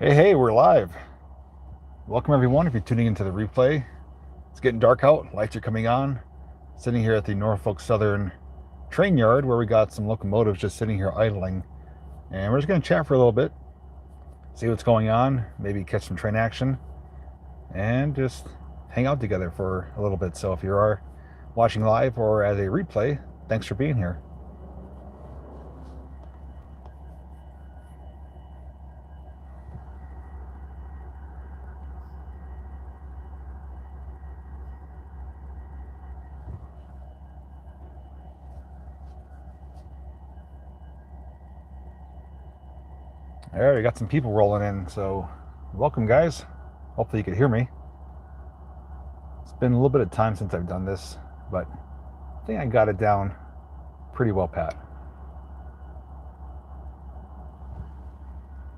Hey, we're live. Welcome everyone if you're tuning into the replay. It's getting dark out, lights are coming on. Sitting here at the Norfolk Southern train yard where we got some locomotives just sitting here idling. And we're just going to chat for a little bit, see what's going on, maybe catch some train action, and just hang out together for a little bit. So if you are watching live or as a replay, thanks for being here. All right, we got some people rolling in, so welcome guys. Hopefully you can hear me. It's been a little bit of time since I've done this, but I think I got it down pretty well pat.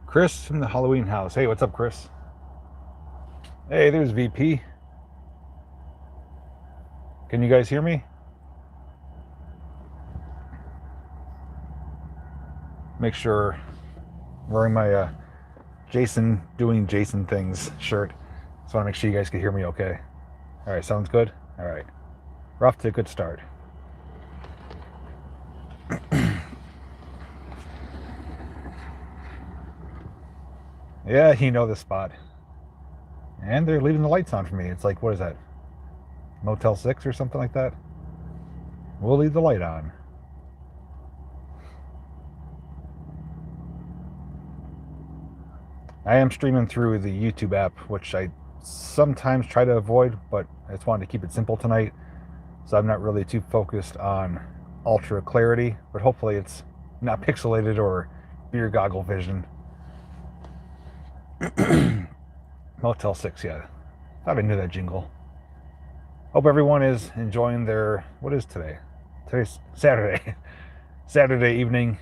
Chris from the Halloween house. Hey, what's up, Chris? Hey, there's VP. Can you guys hear me? Make sure I'm wearing my Jason doing Jason things shirt. Just want to make sure you guys can hear me okay. All right, sounds good? All right. We're off to a good start. Yeah, you know the spot. And they're leaving the lights on for me. It's like, what is that? Motel 6 or something like that? We'll leave the light on. I am streaming through the YouTube app, which I sometimes try to avoid, but I just wanted to keep it simple tonight. So I'm not really too focused on ultra clarity, but hopefully it's not pixelated or beer goggle vision. Motel 6, yeah. Thought I knew that jingle. Hope everyone is enjoying their, what is today? Today's Saturday. Saturday evening.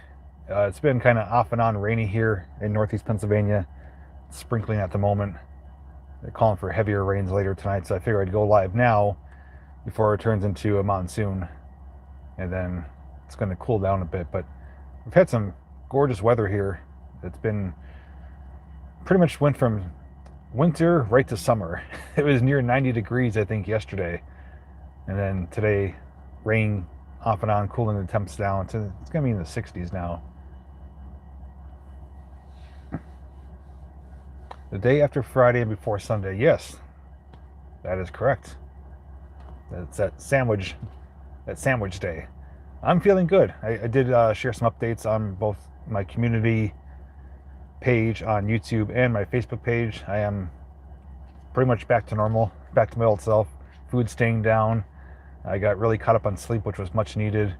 It's been kind of off and on rainy here in Northeast Pennsylvania. It's sprinkling at the moment. They're calling for heavier rains later tonight, so I figured I'd go live now before it turns into a monsoon. And then it's going to cool down a bit. But we've had some gorgeous weather here. It's been pretty much went from winter right to summer. It was near 90 degrees, I think, yesterday. And then today, rain off and on, cooling the temps down. It's going to be in the 60s now. The day after Friday and before Sunday. Yes, that is correct. That's that sandwich day. I'm feeling good. I did share some updates on both my community page on YouTube and my Facebook page. I am pretty much back to normal, back to my old self. Food staying down. I got really caught up on sleep, which was much needed.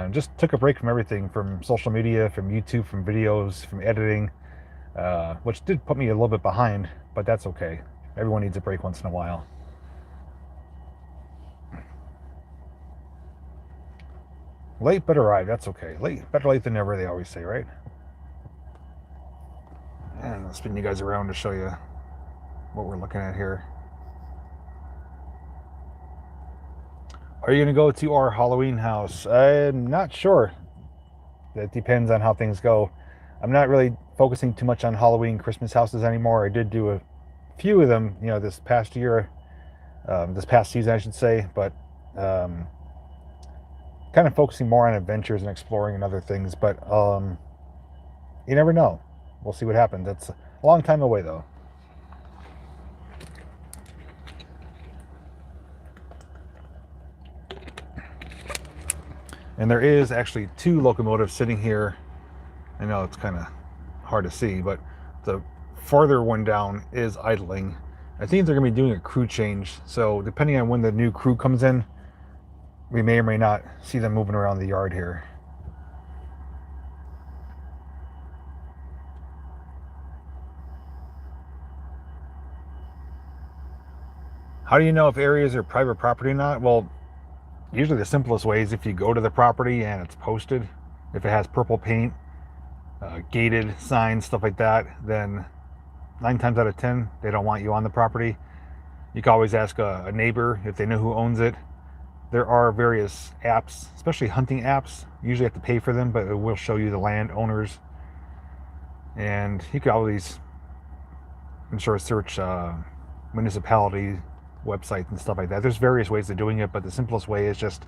Just took a break from everything, from social media, from YouTube, from videos, from editing, which did put me a little bit behind, but that's okay. Everyone needs a break once in a while. Late but arrived, that's okay. Better late than never, they always say, right? And I'll spin you guys around to show you what we're looking at here. Are you going to go to our Halloween house? I'm not sure. That depends on how things go. I'm not really focusing too much on Halloween Christmas houses anymore. I did do a few of them, this past year, this past season, I should say, but kind of focusing more on adventures and exploring and other things. But you never know. We'll see what happens. That's a long time away, though. And there is actually two locomotives sitting here. I know it's kind of hard to see, but the farther one down is idling. I think they're going to be doing a crew change. So depending on when the new crew comes in, we may or may not see them moving around the yard here. How do you know if areas are private property or not? Well, usually the simplest way is if you go to the property and it's posted. If it has purple paint, gated signs, stuff like that, then 9 times out of 10, they don't want you on the property. You can always ask a neighbor if they know who owns it. There are various apps, especially hunting apps. You usually have to pay for them, but it will show you the landowners. And you can always sure, search municipality websites and stuff like that. There's various ways of doing it, but the simplest way is just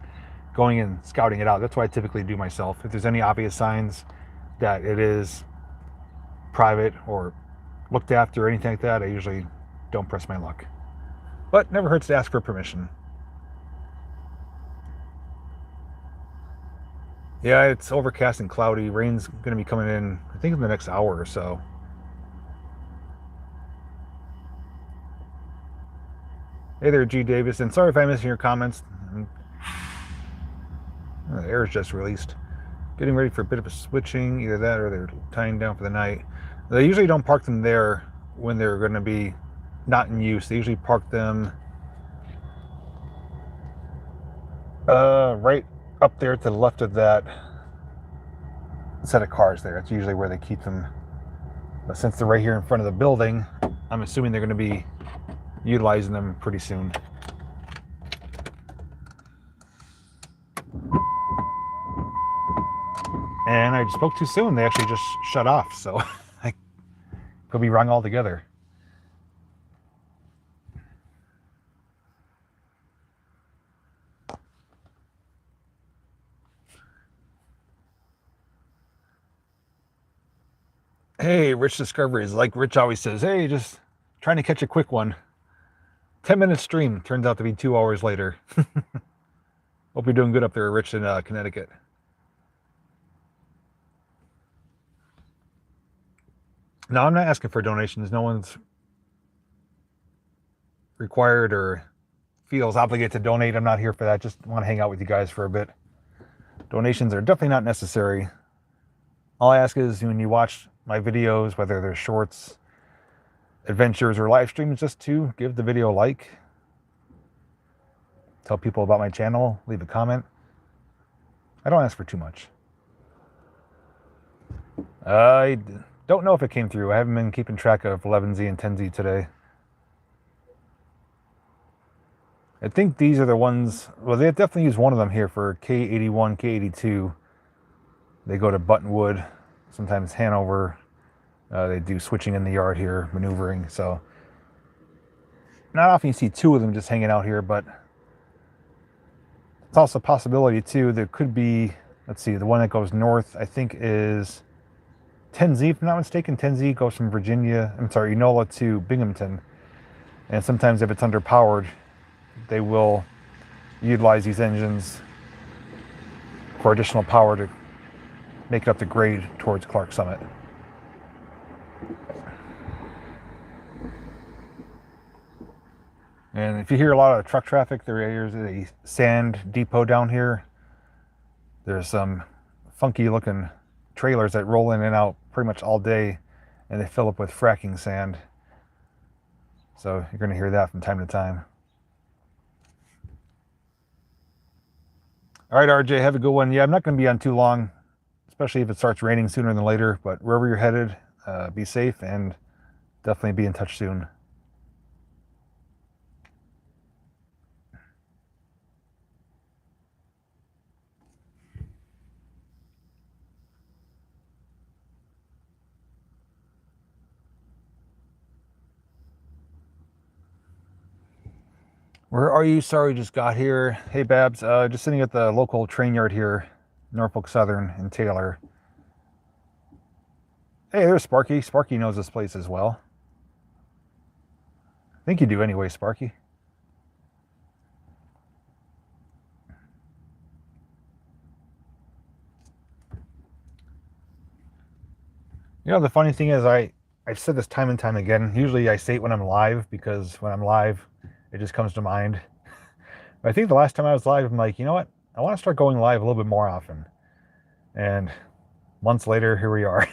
going and scouting it out. That's what I typically do myself. If there's any obvious signs that it is private or looked after or anything like that, I usually don't press my luck. But never hurts to ask for permission. Yeah, it's overcast and cloudy. Rain's going to be coming in, I think, in the next hour or so. Hey there, G. Davis, and sorry if I'm missing your comments. The air is just released. Getting ready for a bit of a switching, either that or they're tying down for the night. They usually don't park them there when they're going to be not in use. They usually park them right up there to the left of that set of cars there. That's usually where they keep them. But since they're right here in front of the building, I'm assuming they're going to be utilizing them pretty soon. And I spoke too soon. They actually just shut off, so I could be wrong altogether. Hey, Rich Discoveries. Like Rich always says, hey, just trying to catch a quick one. 10-minute stream turns out to be 2 hours later. Hope you're doing good up there, Rich, in Connecticut. No, I'm not asking for donations. No one's required or feels obligated to donate. I'm not here for that. Just want to hang out with you guys for a bit. Donations are definitely not necessary. All I ask is when you watch my videos, whether they're shorts, adventures, or live streams, just to give the video a like. Tell people about my channel. Leave a comment. I don't ask for too much. I don't know if it came through. I haven't been keeping track of 11Z and 10Z today. I think these are the ones, well, they definitely use one of them here for K81, K82. They go to Buttonwood, sometimes Hanover. They do switching in the yard here, maneuvering. So not often you see two of them just hanging out here, but it's also a possibility too. There could be, let's see, the one that goes north, I think is 10Z, if I'm not mistaken. 10Z goes from Enola to Binghamton. And sometimes if it's underpowered, they will utilize these engines for additional power to make it up the grade towards Clark Summit. And if you hear a lot of truck traffic, there is a sand depot down here. There's some funky looking trailers that roll in and out pretty much all day, and they fill up with fracking sand. So you're going to hear that from time to time. All right, RJ, have a good one. Yeah, I'm not going to be on too long, especially if it starts raining sooner than later. But wherever you're headed, be safe and definitely be in touch soon. Where are you? Sorry, just got here. Hey, Babs. Just sitting at the local train yard here, Norfolk Southern in Taylor. Hey, there's Sparky. Sparky knows this place as well. I think you do anyway, Sparky. You know, the funny thing is I've said this time and time again. Usually I say it when I'm live, because when I'm live, it just comes to mind. But I think the last time I was live, I'm like, you know what? I want to start going live a little bit more often. And months later, here we are.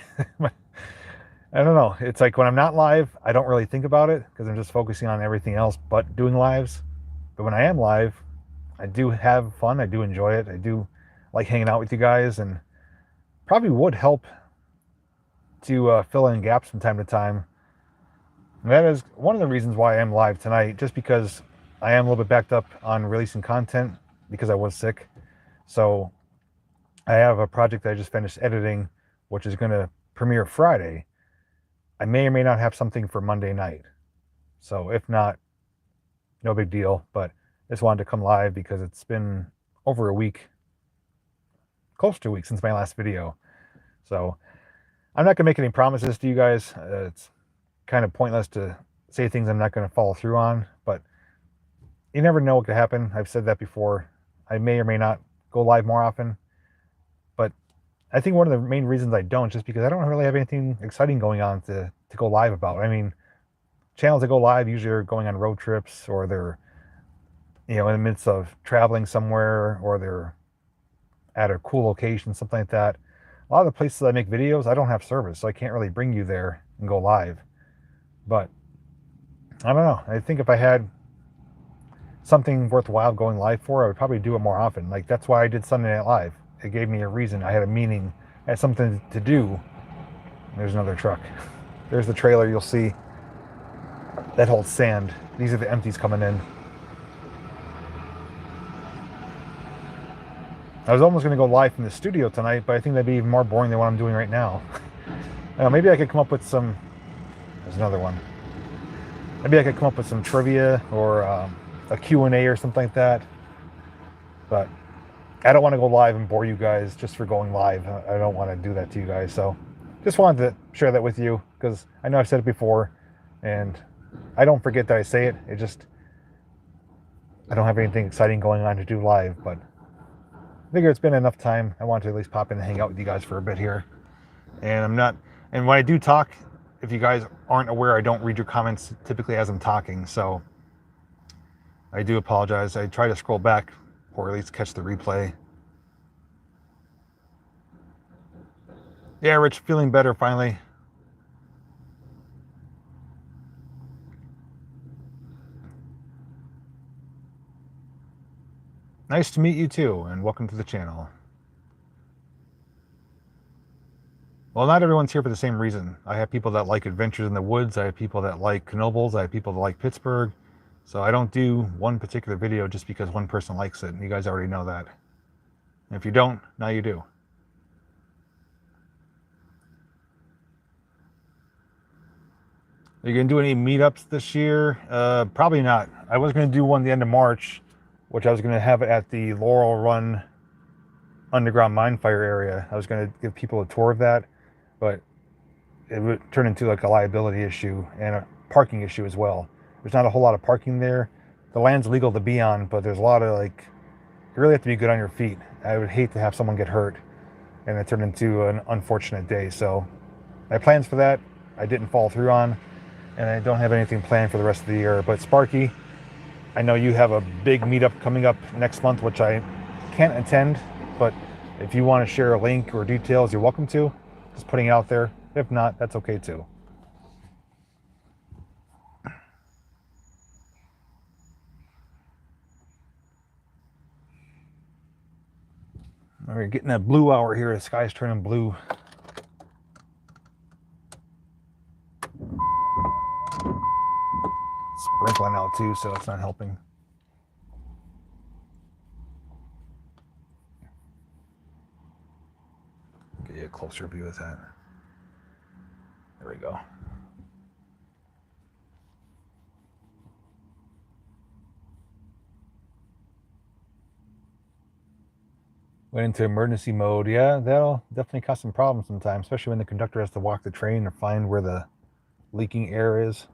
I don't know. It's like when I'm not live, I don't really think about it because I'm just focusing on everything else but doing lives. But when I am live, I do have fun. I do enjoy it. I do like hanging out with you guys, and probably would help to fill in gaps from time to time. And that is one of the reasons why I am live tonight, just because I am a little bit backed up on releasing content because I was sick. So I have a project that I just finished editing, which is going to premiere Friday. I may or may not have something for Monday night. So if not, no big deal. But I just wanted to come live because it's been over a week, close to a week since my last video. So I'm not going to make any promises to you guys. It's kind of pointless to say things I'm not going to follow through on, but you never know what could happen. I've said that before. I may or may not go live more often, but I think one of the main reasons I don't, just because I don't really have anything exciting going on to go live about. I mean, channels that go live usually are going on road trips, or they're, in the midst of traveling somewhere, or they're at a cool location, something like that. A lot of the places I make videos, I don't have service, so I can't really bring you there and go live. But I don't know. I think if I had something worthwhile going live for, I would probably do it more often. Like, that's why I did Sunday Night Live. It gave me a reason. I had a meaning. I had something to do. There's another truck. There's the trailer. You'll see that holds sand. These are the empties coming in. I was almost going to go live from the studio tonight, but I think that'd be even more boring than what I'm doing right now. Maybe I could come up with some... There's another one. Maybe I could come up with some trivia or a Q&A or something like that. But I don't want to go live and bore you guys just for going live. I don't want to do that to you guys. So just wanted to share that with you, because I know I've said it before, and I don't forget that I say it. It just, I don't have anything exciting going on to do live, but I figure it's been enough time. I want to at least pop in and hang out with you guys for a bit here. And when I do talk, if you guys aren't aware, I don't read your comments typically as I'm talking, so I do apologize. I try to scroll back, or at least catch the replay. Yeah, Rich, feeling better finally. Nice to meet you too, and welcome to the channel. Well, not everyone's here for the same reason. I have people that like adventures in the woods. I have people that like Knobles. I have people that like Pittsburgh. So I don't do one particular video just because one person likes it. You guys already know that. And if you don't, now you do. Are you going to do any meetups this year? Probably not. I was going to do one the end of March, which I was going to have it at the Laurel Run underground mine fire area. I was going to give people a tour of that, but it would turn into like a liability issue and a parking issue as well. There's not a whole lot of parking there. The land's legal to be on, but there's a lot of, like, you really have to be good on your feet. I would hate to have someone get hurt and it turned into an unfortunate day. So my plans for that, I didn't follow through on, and I don't have anything planned for the rest of the year. But Sparky, I know you have a big meetup coming up next month, which I can't attend, but if you want to share a link or details, you're welcome to. Just putting it out there. If not, that's okay too. We're getting that blue hour here. The sky's turning blue. Sprinkling out too, so it's not helping. Get you a closer view of that. There we go. Went into emergency mode. Yeah, that'll definitely cause some problems sometimes, especially when the conductor has to walk the train or find where the leaking air is.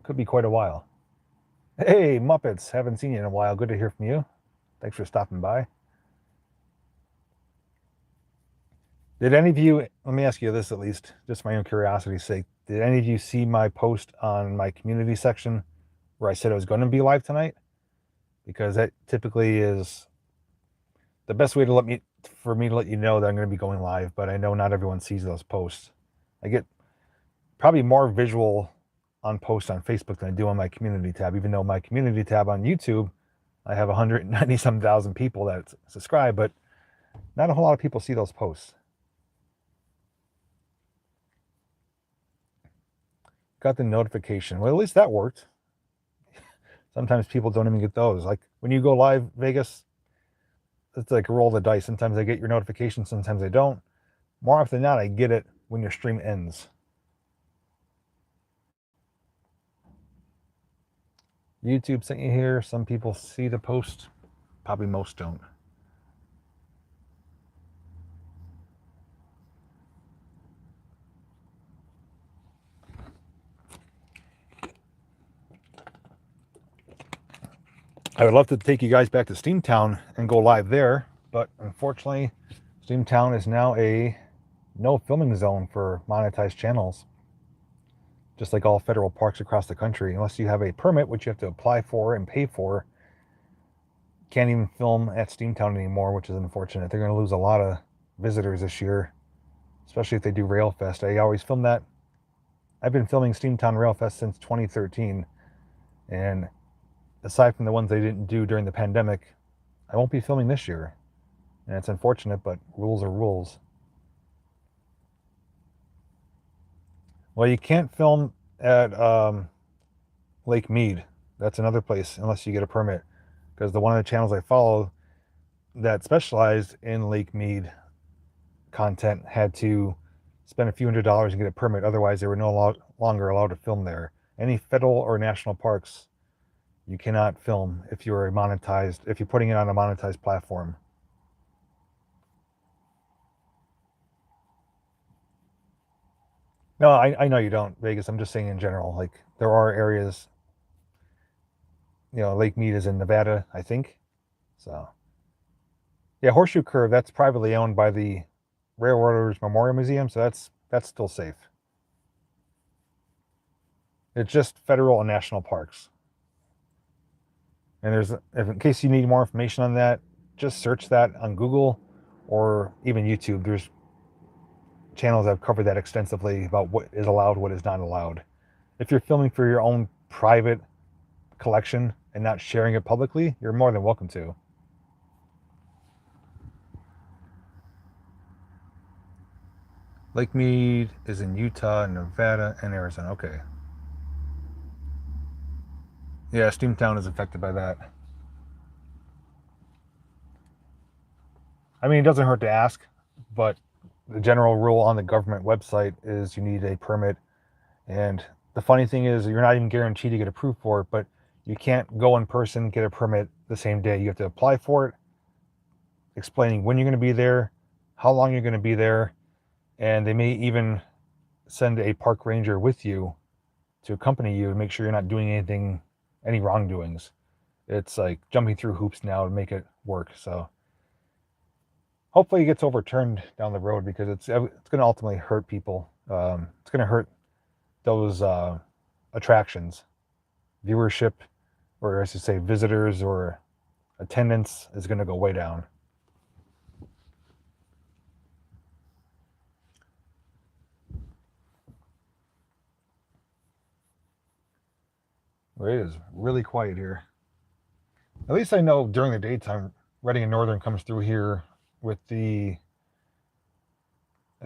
Could be quite a while. Hey, Muppets, haven't seen you in a while. Good to hear from you. Thanks for stopping by. Did any of you, let me ask you this at least, just for my own curiosity's sake, did any of you see my post on my community section where I said I was going to be live tonight? Because that typically is the best way for me to let you know that I'm going to be going live, but I know not everyone sees those posts. I get probably more visual on posts on Facebook than I do on my community tab, even though my community tab on YouTube, I have 190-some thousand people that subscribe, but not a whole lot of people see those posts. Got the notification. Well, at least that worked. Sometimes people don't even get those. Like when you go live, Vegas, it's like a roll of the dice. Sometimes I get your notification, sometimes I don't. More often than not, I get it when your stream ends. YouTube sent you here. Some people see the post, probably most don't. I would love to take you guys back to Steamtown and go live there, but unfortunately, Steamtown is now a no filming zone for monetized channels, just like all federal parks across the country. Unless you have a permit, which you have to apply for and pay for, can't even film at Steamtown anymore, which is unfortunate. They're going to lose a lot of visitors this year, especially if they do Railfest. I always film that. I've been filming Steamtown Railfest since 2013, and aside from the ones they didn't do during the pandemic, I won't be filming this year. And it's unfortunate, but rules are rules. Well, you can't film at Lake Mead. That's another place unless you get a permit. Because the one of the channels I follow that specialized in Lake Mead content had to spend a few $100s and get a permit. Otherwise, they were no longer allowed to film there. Any federal or national parks, you cannot film if you're if you're putting it on a monetized platform. No, I know you don't, Vegas. I'm just saying in general. Like, there are areas, Lake Mead is in Nevada, I think. So, yeah, Horseshoe Curve, that's privately owned by the Railroaders Memorial Museum, so that's still safe. It's just federal and national parks. And in case you need more information on that, just search that on Google or even YouTube. There's channels that have covered that extensively about what is allowed, what is not allowed. If you're filming for your own private collection and not sharing it publicly, you're more than welcome to. Lake Mead is in Utah, Nevada, and Arizona. Okay. Yeah, Steamtown is affected by that. I mean, it doesn't hurt to ask, but the general rule on the government website is you need a permit. And the funny thing is, you're not even guaranteed to get approved for it, but you can't go in person, get a permit the same day. You have to apply for it, explaining when you're going to be there, how long you're going to be there, and they may even send a park ranger with you to accompany you to make sure you're not doing any wrongdoings. It's like jumping through hoops now to make it work. So hopefully it gets overturned down the road, because it's going to ultimately hurt people. It's going to hurt those attractions. Viewership, or I should say visitors or attendance, is going to go way down. It is really quiet here. At least I know during the daytime, Reading and Northern comes through here with I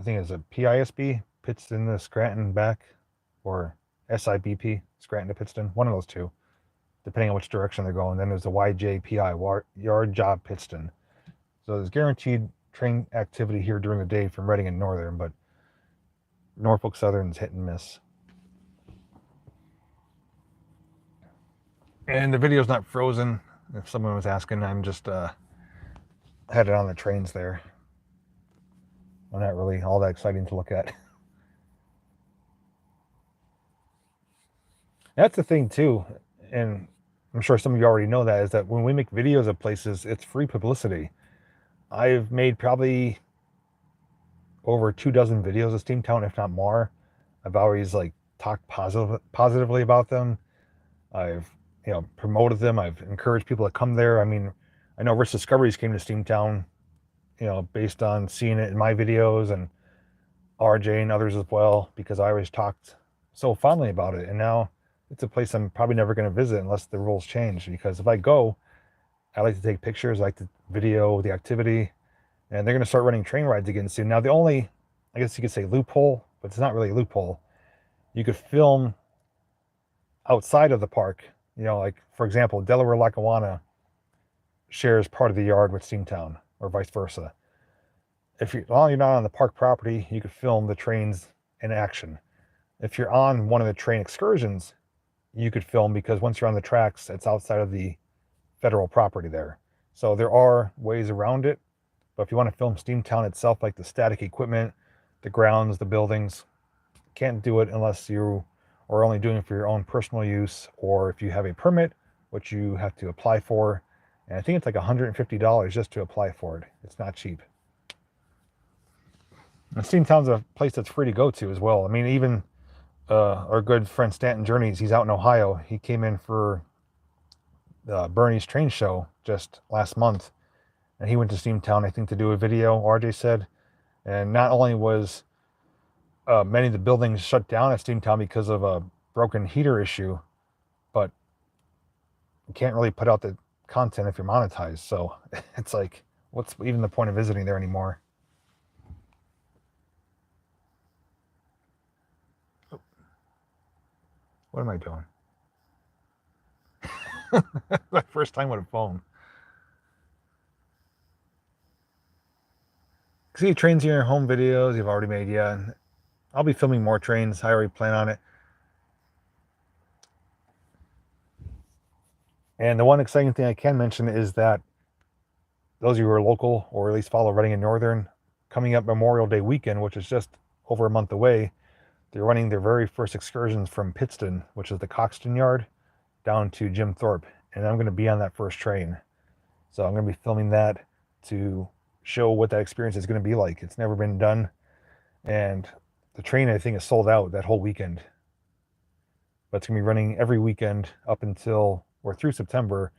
think it's a PISB, Pittston to Scranton back, or SIBP, Scranton to Pittston, one of those two, depending on which direction they're going. Then there's the YJPI, Yard Job Pittston. So there's guaranteed train activity here during the day from Reading and Northern, but Norfolk Southern's hit and miss. And the video's not frozen. If someone was asking, I'm just had it on the trains there. Well, not really all that exciting to look at. That's the thing too, and I'm sure some of you already know that, is that when we make videos of places, it's free publicity. I've made probably over 24 videos of Steamtown, if not more. I've always talked positively about them. I've promoted them. I've encouraged people to come there. I mean, I know Rich Discoveries came to Steamtown, based on seeing it in my videos, and RJ and others as well, because I always talked so fondly about it. And now it's a place I'm probably never going to visit unless the rules change, because if I go, I like to take pictures, I like to video the activity, and they're going to start running train rides again soon. Now, the only, I guess you could say, loophole, but it's not really a loophole, you could film outside of the park. For example, Delaware Lackawanna shares part of the yard with Steamtown, or vice versa. If you're not on the park property, you could film the trains in action. If you're on one of the train excursions, you could film, because once you're on the tracks, it's outside of the federal property there. So there are ways around it. But if you want to film Steamtown itself, like the static equipment, the grounds, the buildings, can't do it unless you are only doing it for your own personal use, or if you have a permit, which you have to apply for. And I think it's like $150 just to apply for it. It's not cheap. And Steamtown's a place that's free to go to as well. I mean, even our good friend Stanton Journeys, he's out in Ohio. He came in for Bernie's train show just last month, and he went to Steamtown, I think, to do a video, RJ said. And not only was many of the buildings shut down at Steamtown because of a broken heater issue, but you can't really put out the content if you're monetized. So it's like, what's even the point of visiting there anymore? What am I doing? My first time with a phone. See, trains in your home videos you've already made. Yeah, I'll be filming more trains. I already plan on it. And the one exciting thing I can mention is that those of you who are local, or at least follow Reading and Northern, coming up Memorial Day weekend, which is just over a month away, they're running their very first excursions from Pittston, which is the Coxton Yard, down to Jim Thorpe. And I'm going to be on that first train. So I'm going to be filming that to show what that experience is going to be like. It's never been done. And the train, I think, is sold out that whole weekend. But it's going to be running every weekend up until, or through September.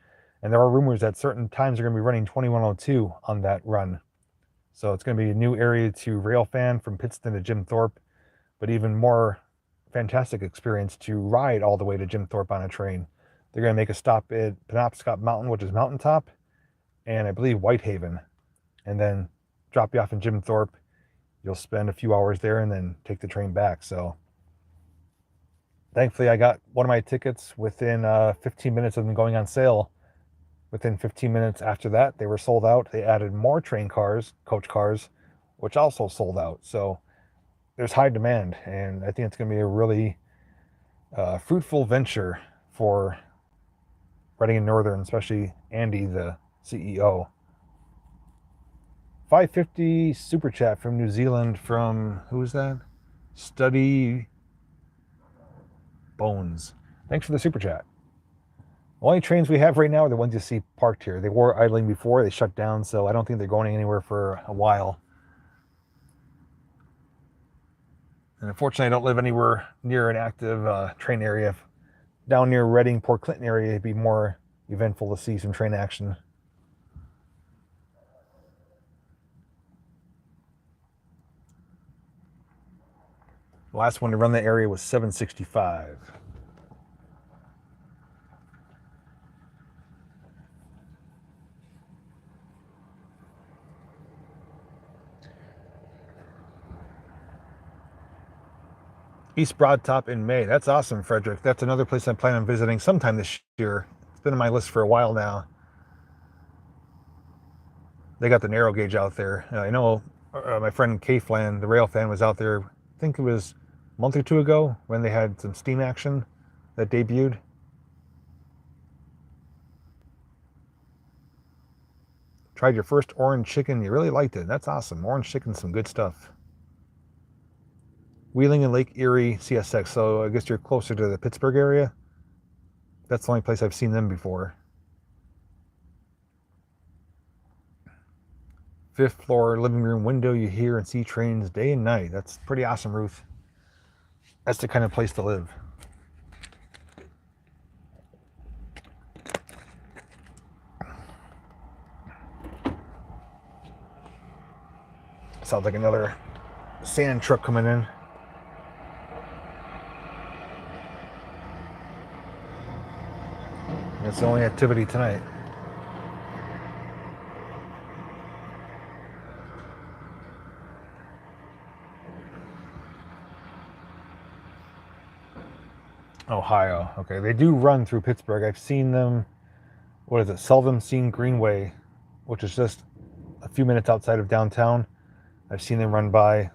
And there are rumors that certain times are going to be running 2102 on that run. So it's going to be a new area to railfan from Pittston to Jim Thorpe, but even more fantastic experience to ride all the way to Jim Thorpe on a train. They're going to make a stop at Penobscot Mountain, which is Mountaintop, and I believe Whitehaven, and then drop you off in Jim Thorpe. You'll spend a few hours there and then take the train back. So thankfully I got one of my tickets within 15 minutes of them going on sale. Within 15 minutes after that, they were sold out. They added more train cars, coach cars, which also sold out. So there's high demand, and I think it's going to be a really fruitful venture for Reading and Northern, especially Andy, the CEO. 550 super chat from New Zealand from, who is that? Study Bones. Thanks for the super chat. The only trains we have right now are the ones you see parked here. They were idling before, they shut down, so I don't think they're going anywhere for a while. And unfortunately, I don't live anywhere near an active train area. Down near Reading, Port Clinton area, it'd be more eventful to see some train action. The last one to run that area was 765. East Broadtop in May. That's awesome, Frederick. That's another place I'm planning on visiting sometime this year. It's been on my list for a while now. They got the narrow gauge out there. I know my friend K-Flan, the rail fan, was out there, I think it was a month or two ago, when they had some steam action that debuted. Tried your first orange chicken. You really liked it. That's awesome. Orange chicken's some good stuff. Wheeling and Lake Erie CSX. So I guess you're closer to the Pittsburgh area. That's the only place I've seen them before. 5th floor living room window. You hear and see trains day and night. That's pretty awesome, Ruth. That's the kind of place to live. Sounds like another sand truck coming in. That's the only activity tonight. Ohio. Okay, they do run through Pittsburgh. I've seen them. What is it? Seldom Seen Greenway, which is just a few minutes outside of downtown. I've seen them run by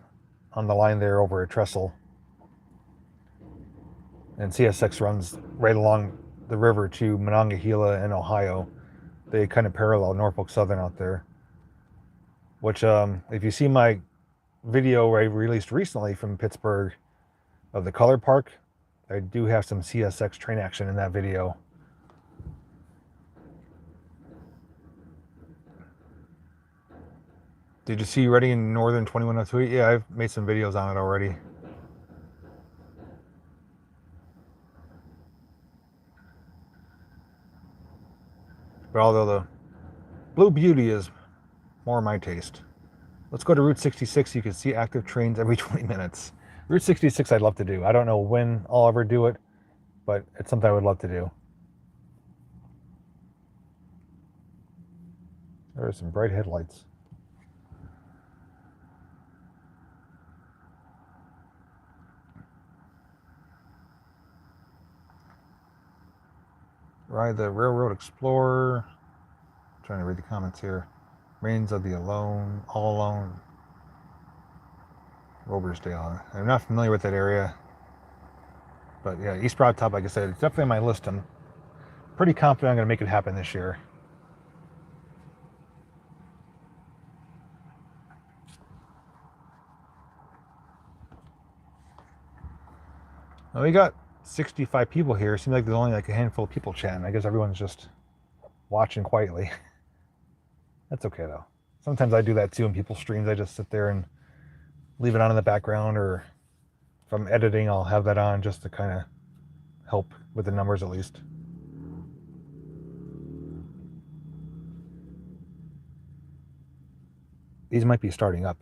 on the line there over at Trestle. and CSX runs right along the river to Monongahela in Ohio. They kind of parallel Norfolk Southern out there. Which, if you see my video I released recently from Pittsburgh of the Color Park, I do have some CSX train action in that video. Did you see Reading Northern 2102? Yeah, I've made some videos on it already. But although the Blue Beauty is more my taste. Let's go to Route 66. You can see active trains every 20 minutes. Route 66 I'd love to do. I don't know when I'll ever do it, but it's something I would love to do. There are some bright headlights. Ride the Railroad Explorer. I'm trying to read the comments here. Reigns of the Alone, All Alone. Robersdale. I'm not familiar with that area. But yeah, East Broad Top, like I said, it's definitely on my list. I'm pretty confident I'm going to make it happen this year. Well, we got 65 people here. Seems like there's only like a handful of people chatting. I guess everyone's just watching quietly. That's okay though. Sometimes I do that too in people's streams. I just sit there and leave it on in the background, or if I'm editing, I'll have that on just to kind of help with the numbers at least. These might be starting up.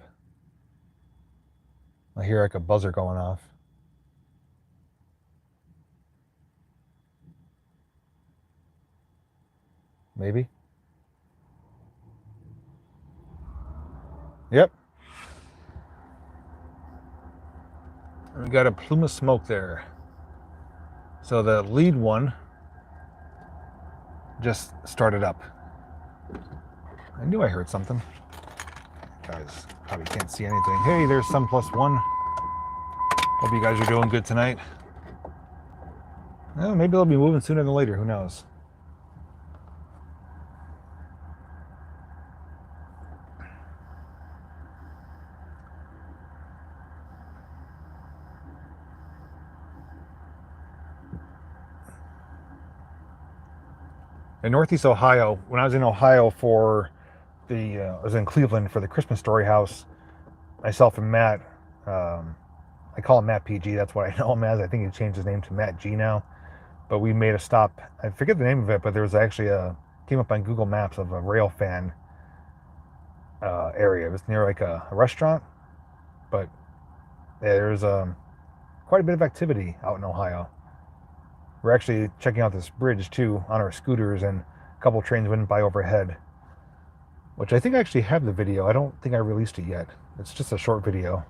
I hear like a buzzer going off. Maybe. Yep. We got a plume of smoke there. So the lead one just started up. I knew I heard something. Guys probably can't see anything. Hey, there's Sun Plus One. Hope you guys are doing good tonight. Well, maybe they'll be moving sooner than later. Who knows? In Northeast Ohio, when I was in Ohio for I was in Cleveland for the Christmas Story House, myself and Matt, I call him Matt PG, that's what I know him as. I think he changed his name to Matt G now. But we made a stop, I forget the name of it, but there was actually came up on Google Maps of a rail fan area. It was near like a restaurant, but there's quite a bit of activity out in Ohio. We're actually checking out this bridge too on our scooters, and a couple trains went by overhead, which I think I actually have the video. I don't think I released it yet. It's just a short video.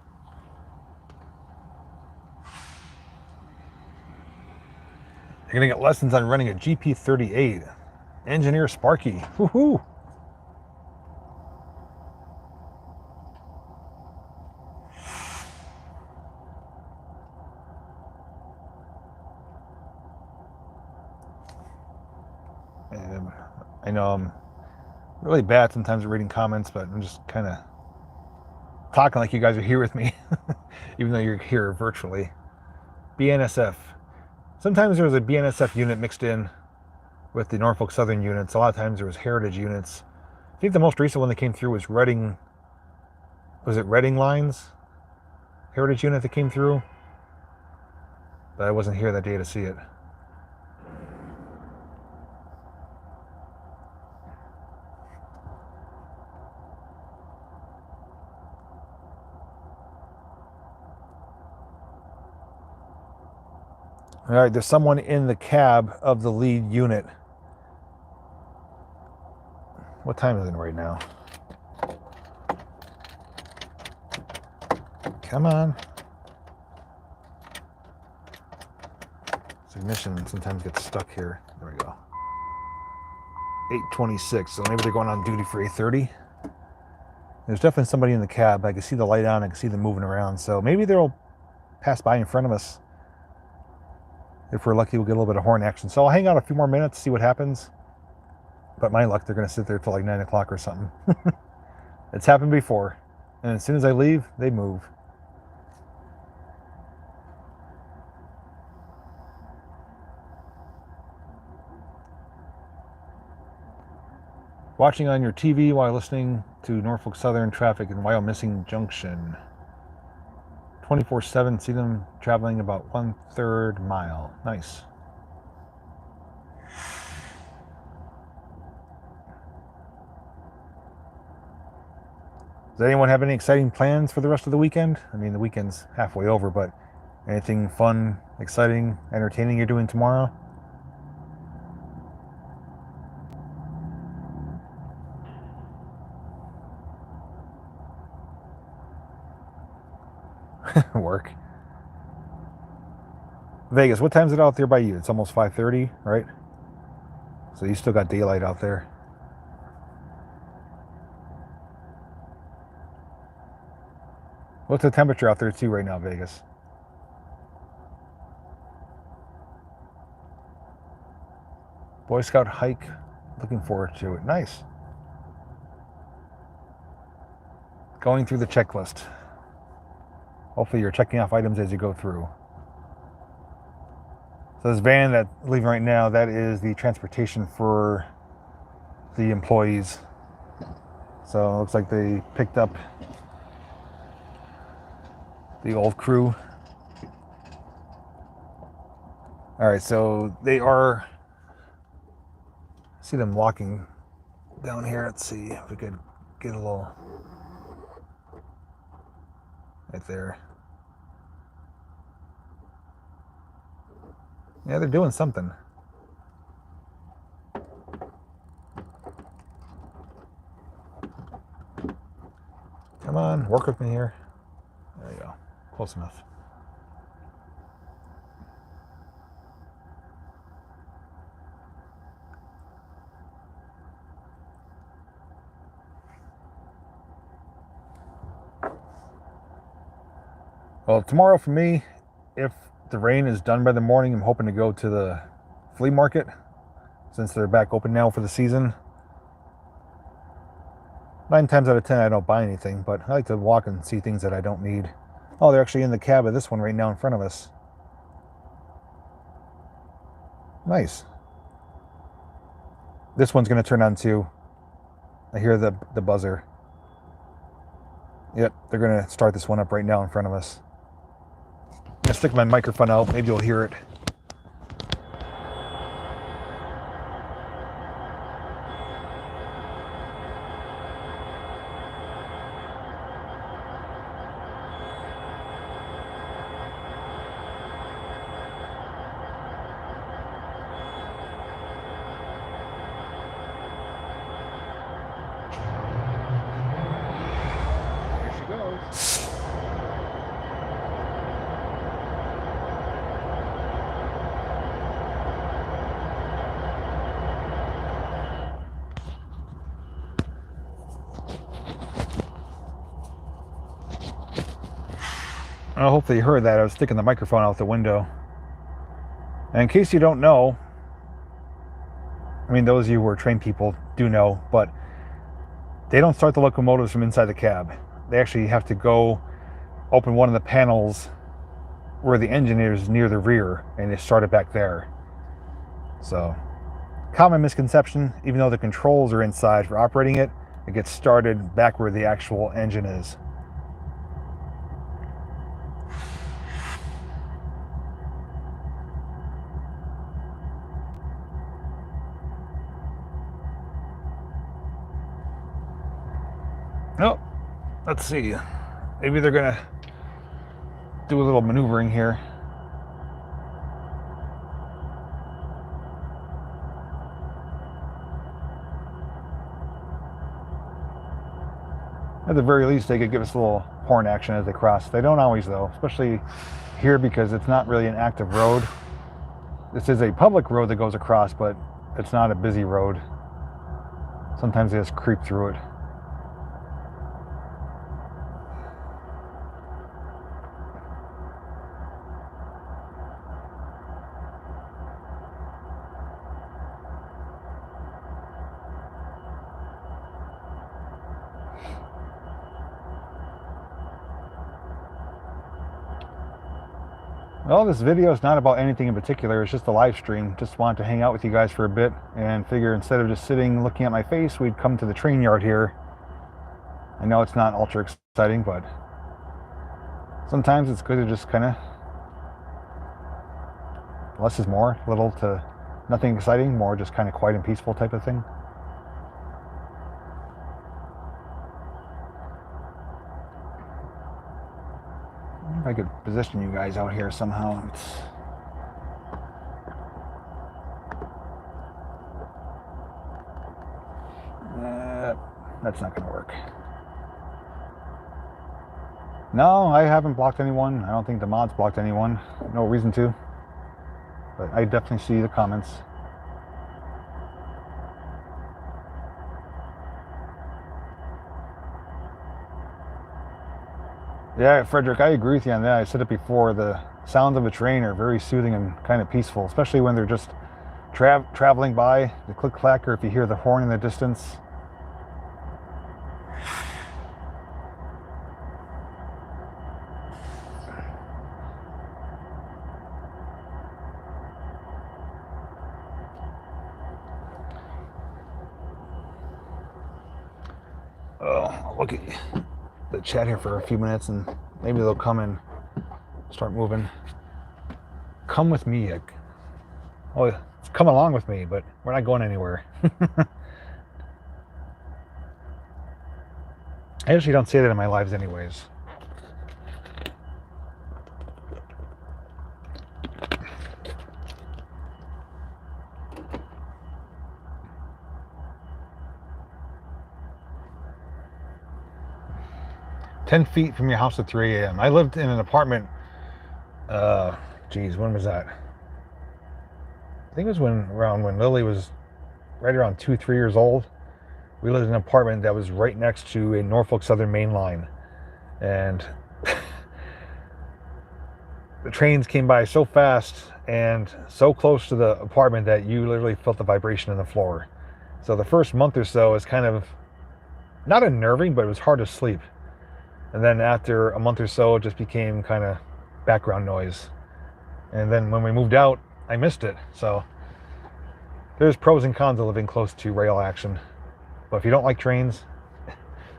You're gonna get lessons on running a GP38. Engineer Sparky. Woohoo! I know I'm really bad sometimes at reading comments, but I'm just kind of talking like you guys are here with me, even though you're here virtually. BNSF. Sometimes there was a BNSF unit mixed in with the Norfolk Southern units. A lot of times there was Heritage units. I think the most recent one that came through was Reading. Was it Reading Lines? Heritage unit that came through? But I wasn't here that day to see it. All right, there's someone in the cab of the lead unit. What time is it right now? Come on. This ignition sometimes gets stuck here. There we go. 8:26, so maybe they're going on duty for 8:30. There's definitely somebody in the cab. I can see the light on, I can see them moving around, so maybe they'll pass by in front of us. If we're lucky, we'll get a little bit of horn action. So I'll hang out a few more minutes, see what happens. But my luck, they're going to sit there till like 9 o'clock or something. It's happened before. And as soon as I leave, they move. Watching on your TV while listening to Norfolk Southern traffic in Wyomissing Junction. 24/7, see them traveling about 1/3 mile. Nice. Does anyone have any exciting plans for the rest of the weekend? I mean, the weekend's halfway over, but anything fun, exciting, entertaining you're doing tomorrow? Work. Vegas, what time is it out there by you? It's almost 5:30, right? So you still got daylight out there. What's the temperature out there too right now, Vegas? Boy Scout hike. Looking forward to it. Nice. Going through the checklist. Hopefully you're checking off items as you go through. So this van that's leaving right now, that is the transportation for the employees. So it looks like they picked up the old crew. All right, so they are, see them walking down here. Let's see if we could get a little, right there. Yeah, they're doing something. Come on, work with me here. There you go. Close enough. Well, tomorrow for me, if the rain is done by the morning, I'm hoping to go to the flea market since they're back open now for the season. 9 times out of 10, I don't buy anything, but I like to walk and see things that I don't need. Oh, they're actually in the cab of this one right now in front of us. Nice. This one's going to turn on too. I hear the buzzer. Yep, they're going to start this one up right now in front of us. I'm going to stick my microphone out. Maybe you'll hear it. I hope they heard that. I was sticking the microphone out the window. And in case you don't know, I mean, those of you who are trained people do know, but they don't start the locomotives from inside the cab. They actually have to go open one of the panels where the engine is near the rear, and they start it back there. So, common misconception, even though the controls are inside for operating it, it gets started back where the actual engine is. Oh, let's see. Maybe they're gonna do a little maneuvering here. At the very least, they could give us a little horn action as they cross. They don't always, though, especially here because it's not really an active road. This is a public road that goes across, but it's not a busy road. Sometimes they just creep through it. Well, this video is not about anything in particular. It's just a live stream. Just wanted to hang out with you guys for a bit and figure instead of just sitting looking at my face, we'd come to the train yard here. I know it's not ultra exciting, but sometimes it's good to just kind of less is more, little to nothing exciting, more just kind of quiet and peaceful type of thing. If I could position you guys out here somehow. That's not going to work. No, I haven't blocked anyone. I don't think the mods blocked anyone. No reason to. But I definitely see the comments. Yeah, Frederick, I agree with you on that. I said it before. The sounds of a train are very soothing and kind of peaceful, especially when they're just traveling by. The click-clack, or if you hear the horn in the distance. Oh, I'll look at the chat here for a few minutes and maybe they'll come and start moving. Come with me. Oh, come along with me, but we're not going anywhere. I usually don't say that in my lives anyways. "10 feet from your house at 3 a.m. I lived in an apartment, when was that? I think it was when Lily was right around 2-3 years old. We lived in an apartment that was right next to a Norfolk Southern main line. And the trains came by so fast and so close to the apartment that you literally felt the vibration in the floor. So the first month or so is kind of not unnerving, but it was hard to sleep. And then after a month or so, it just became kind of background noise. And then when we moved out, I missed it. So there's pros and cons of living close to rail action. But if you don't like trains,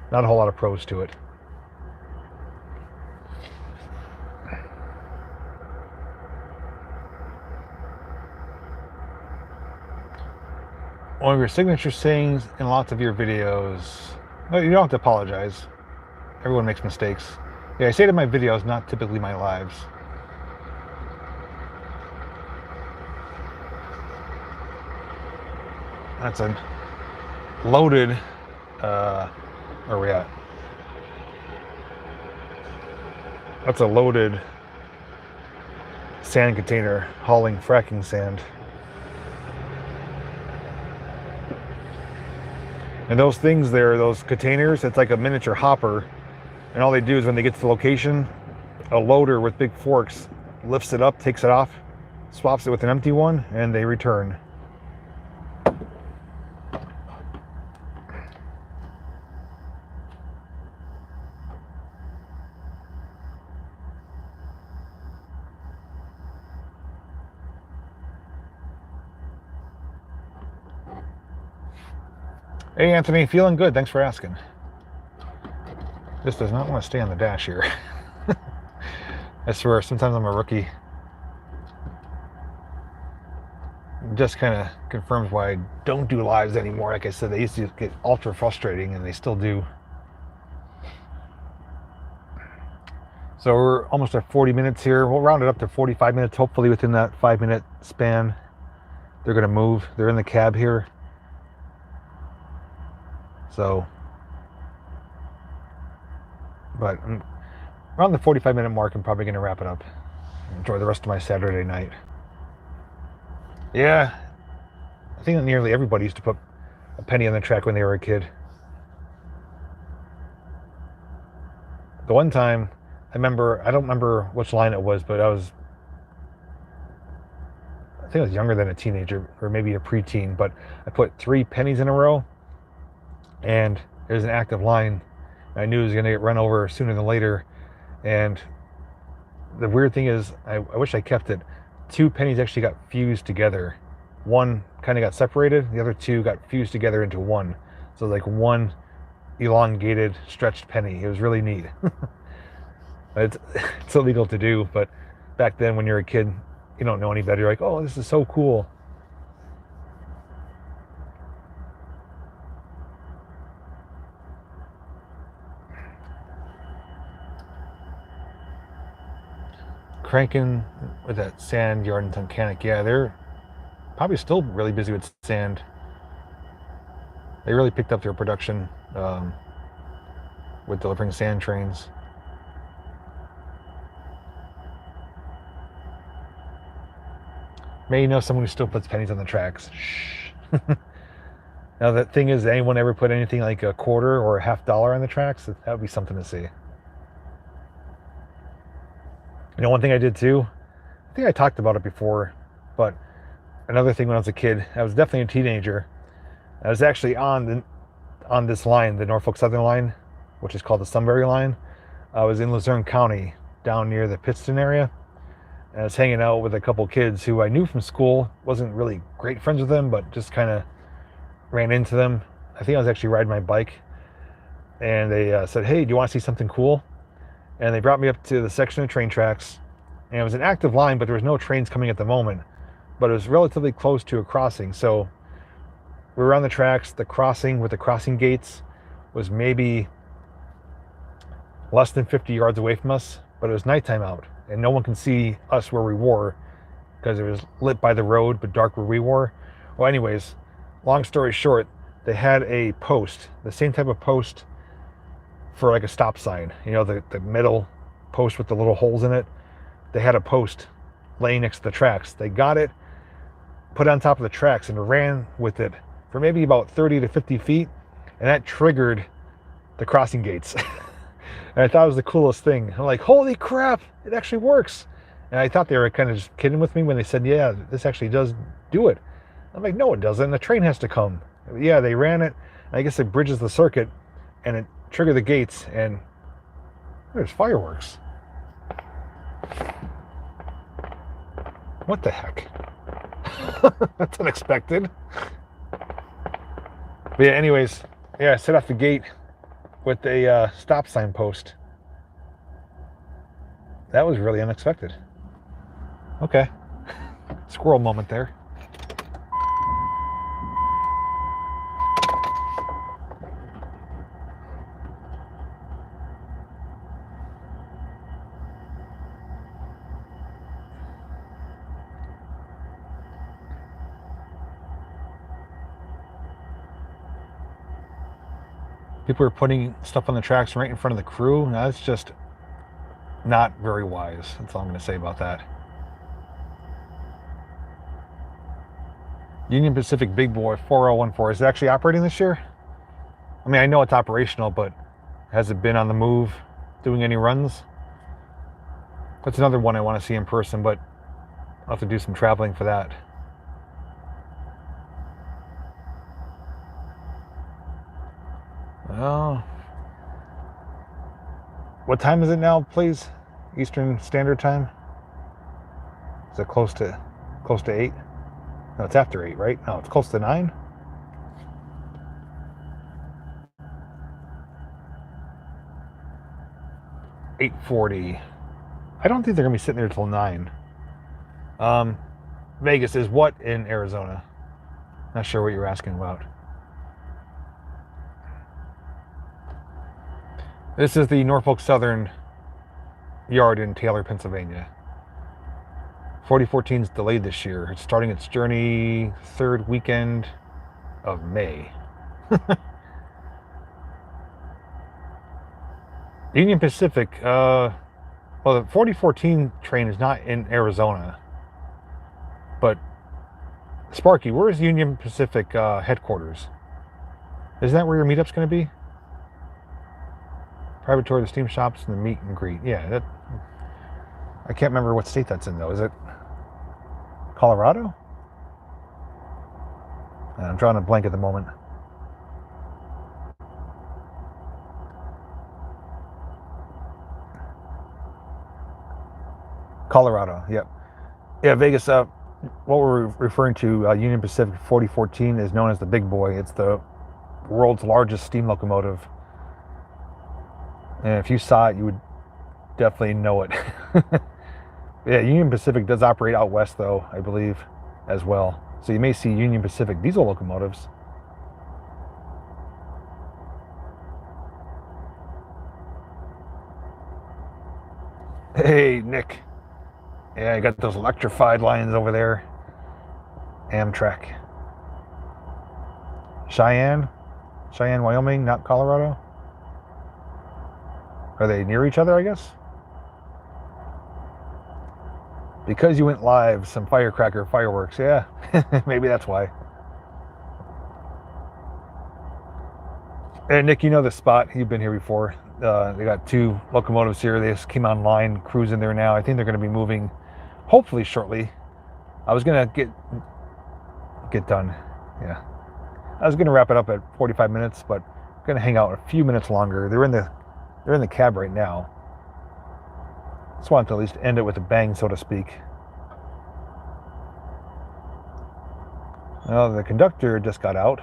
not a whole lot of pros to it. One of your signature sayings in lots of your videos. No, you don't have to apologize. Everyone makes mistakes. Yeah, I say it in my videos, not typically my lives. That's a loaded, where are we at? That's a loaded sand container hauling fracking sand. And those things there, those containers, it's like a miniature hopper. And all they do is when they get to the location, a loader with big forks lifts it up, takes it off, swaps it with an empty one, and they return. Hey Anthony, feeling good, thanks for asking. This does not want to stay on the dash here. I swear, sometimes I'm a rookie. It just kind of confirms why I don't do lives anymore. Like I said, they used to get ultra frustrating, and they still do. So we're almost at 40 minutes here. We'll round it up to 45 minutes, hopefully within that 5-minute span. They're going to move. They're in the cab here. So, but around the 45-minute mark, I'm probably going to wrap it up. Enjoy the rest of my Saturday night. Yeah, I think that nearly everybody used to put a penny on the track when they were a kid. The one time, I don't remember which line it was, but I think I was younger than a teenager, or maybe a preteen, but I put 3 pennies in a row, and there's an active line. I knew it was going to get run over sooner than later, and the weird thing is, I wish I kept it. 2 pennies actually got fused together. One kind of got separated. The other 2 got fused together into one. So like one elongated, stretched penny. It was really neat. it's it's illegal to do, but back then when you're a kid, you don't know any better. You're like, oh, this is so cool. Cranking with that sand yard in Tunkhannock. Yeah, they're probably still really busy with sand. They really picked up their production with delivering sand trains. May you know someone who still puts pennies on the tracks. Shh. Now the thing is, anyone ever put anything like a quarter or a $50 on the tracks? That would be something to see. You know, one thing I did too, I think I talked about it before, but another thing when I was a kid, I was definitely a teenager. I was actually on this line, the Norfolk Southern line, which is called the Sunbury line. I was in Luzerne County, down near the Pittston area. And I was hanging out with a couple kids who I knew from school. Wasn't really great friends with them, but just kind of ran into them. I think I was actually riding my bike, and they said, hey, do you want to see something cool? And they brought me up to the section of train tracks, and it was an active line, but there was no trains coming at the moment, but it was relatively close to a crossing. So we were on the tracks. The crossing with the crossing gates was maybe less than 50 yards away from us, but it was nighttime out, and no one can see us where we were because it was lit by the road but dark where we were. Well, anyways, long story short, they had a post, the same type of post for like a stop sign, you know, the metal post with the little holes in it. They had a post laying next to the tracks. They got it, put it on top of the tracks, and ran with it for maybe about 30 to 50 feet, and that triggered the crossing gates. And I thought it was the coolest thing. I'm like, holy crap, it actually works. And I thought they were kind of just kidding with me when they said, yeah, this actually does do it. I'm like, no, it doesn't. The train has to come. Yeah, they ran it. I guess it bridges the circuit, and it triggered the gates, and there's fireworks. What the heck? That's unexpected. But yeah, anyways, yeah, I set off the gate with a stop sign post. That was really unexpected. Okay. Squirrel moment there. People are putting stuff on the tracks right in front of the crew. Now, that's just not very wise. That's all I'm going to say about that. Union Pacific Big Boy 4014 is it actually operating this year? I mean, I know it's operational, but has it been on the move doing any runs? That's another one I want to see in person, but I'll have to do some traveling for that. Oh. What time is it now, please? Eastern Standard Time? Is it close to 8? No, it's after 8, right? No, it's close to 9. 8:40. I don't think they're gonna be sitting there till 9. Vegas is what in Arizona? Not sure what you're asking about. This is the Norfolk Southern yard in Taylor, Pennsylvania. 4014 is delayed this year. It's starting its journey 3rd weekend of May. Union Pacific, well, the 4014 train is not in Arizona. But, Sparky, where is Union Pacific headquarters? Isn't that where your meetup's going to be? Private tour of the steam shops and the meet and greet. Yeah, that. I can't remember what state that's in, though. Is it Colorado? I'm drawing a blank at the moment. Colorado. Yep. Yeah, Vegas. What we're referring to, Union Pacific 4014, is known as the Big Boy. It's the world's largest steam locomotive, and if you saw it, you would definitely know it. Yeah, Union Pacific does operate out west, though, I believe, as well. So you may see Union Pacific diesel locomotives. Hey, Nick. Yeah, I got those electrified lines over there. Amtrak. Cheyenne, Wyoming, not Colorado. Are they near each other, I guess? Because you went live, some fireworks. Yeah, maybe that's why. And Nick, you know the spot. You've been here before. They got 2 locomotives here. They just came online, cruising there now. I think they're going to be moving, hopefully shortly. I was going to get done. Yeah, I was going to wrap it up at 45 minutes, but I'm going to hang out a few minutes longer. They're in the cab right now. Just wanted to at least end it with a bang, so to speak. Well, the conductor just got out.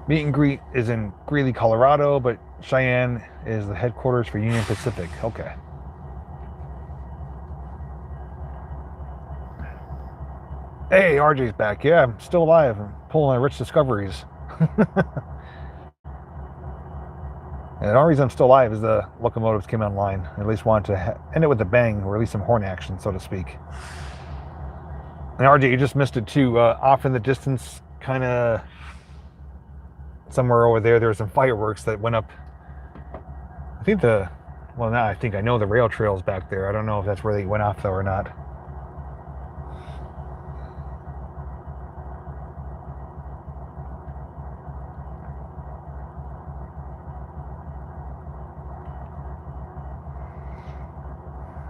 Meet and greet is in Greeley, Colorado, but Cheyenne is the headquarters for Union Pacific. Okay. Hey, RJ's back. Yeah, I'm still alive. I'm pulling my rich discoveries. And the only reason I'm still alive is the locomotives came online. I at least wanted to end it with a bang, or at least some horn action, so to speak. And RJ, you just missed it too. Off in the distance, kind of somewhere over there were some fireworks that went up. I think now I know the rail trail's back there. I don't know if that's where they went off though or not.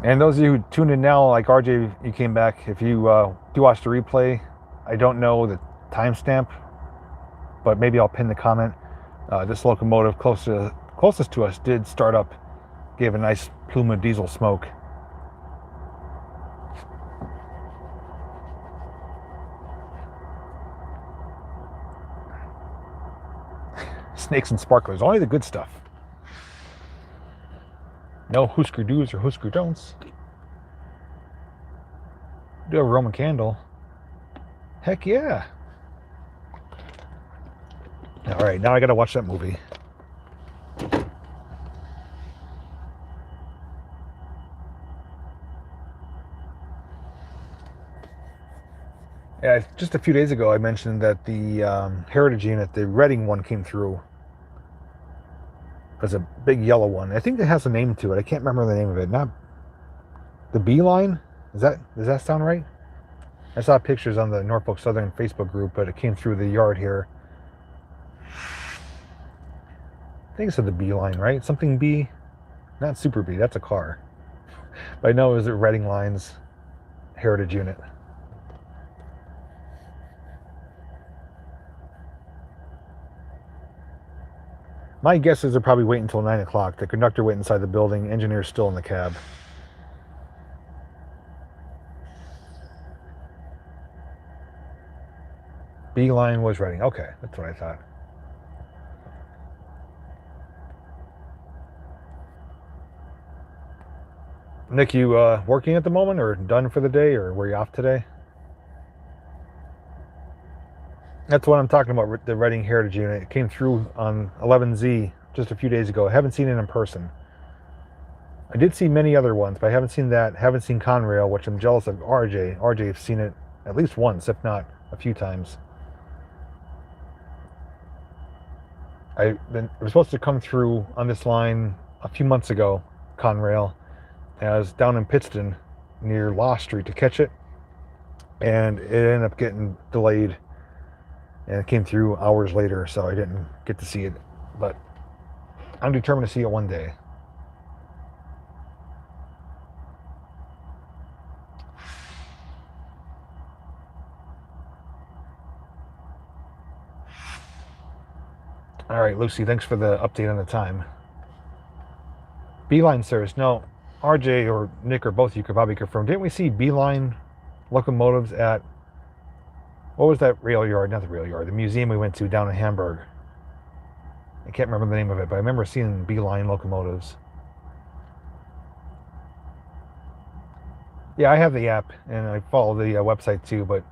And those of you who tuned in now, like RJ, you came back. If you do watch the replay, I don't know the timestamp, but maybe I'll pin the comment. This locomotive closest to us did start up, gave a nice plume of diesel smoke. Snakes and sparklers, only the good stuff. No Husker do's or Husker don'ts. Do have a Roman candle. Heck yeah. All right, now I gotta watch that movie. Yeah, just a few days ago I mentioned that the Heritage unit, the Reading one, came through. It was a big yellow one. I think it has a name to it. I can't remember the name of it. Not the Beeline? Does that sound right? I saw pictures on the Norfolk Southern Facebook group, but it came through the yard here. I think it said the Beeline, right? Something B, not Super B. That's a car. But I know it was the Reading Line's Heritage unit. My guess is they're probably waiting until 9 o'clock. The conductor went inside the building. Engineer's still in the cab. Beeline was Reading. Okay, that's what I thought. Nick, you working at the moment, or done for the day, or were you off today? That's what I'm talking about, the Reading Heritage unit. It came through on 11Z just a few days ago. I haven't seen it in person. I did see many other ones, but I haven't seen that. Haven't seen Conrail, which I'm jealous of RJ. RJ's seen it at least once, if not a few times. It was supposed to come through on this line a few months ago, Conrail. I was down in Pittston near Law Street to catch it, and it ended up getting delayed, and it came through hours later, so I didn't get to see it. But I'm determined to see it one day. All right, Lucy, thanks for the update on the time. Beeline service. No, RJ or Nick or both of you could probably confirm. Didn't we see Beeline locomotives at, what was that rail yard? Not the rail yard, the museum we went to down in Hamburg. I can't remember the name of it, but I remember seeing Beeline locomotives. Yeah, I have the app and I follow the website too, but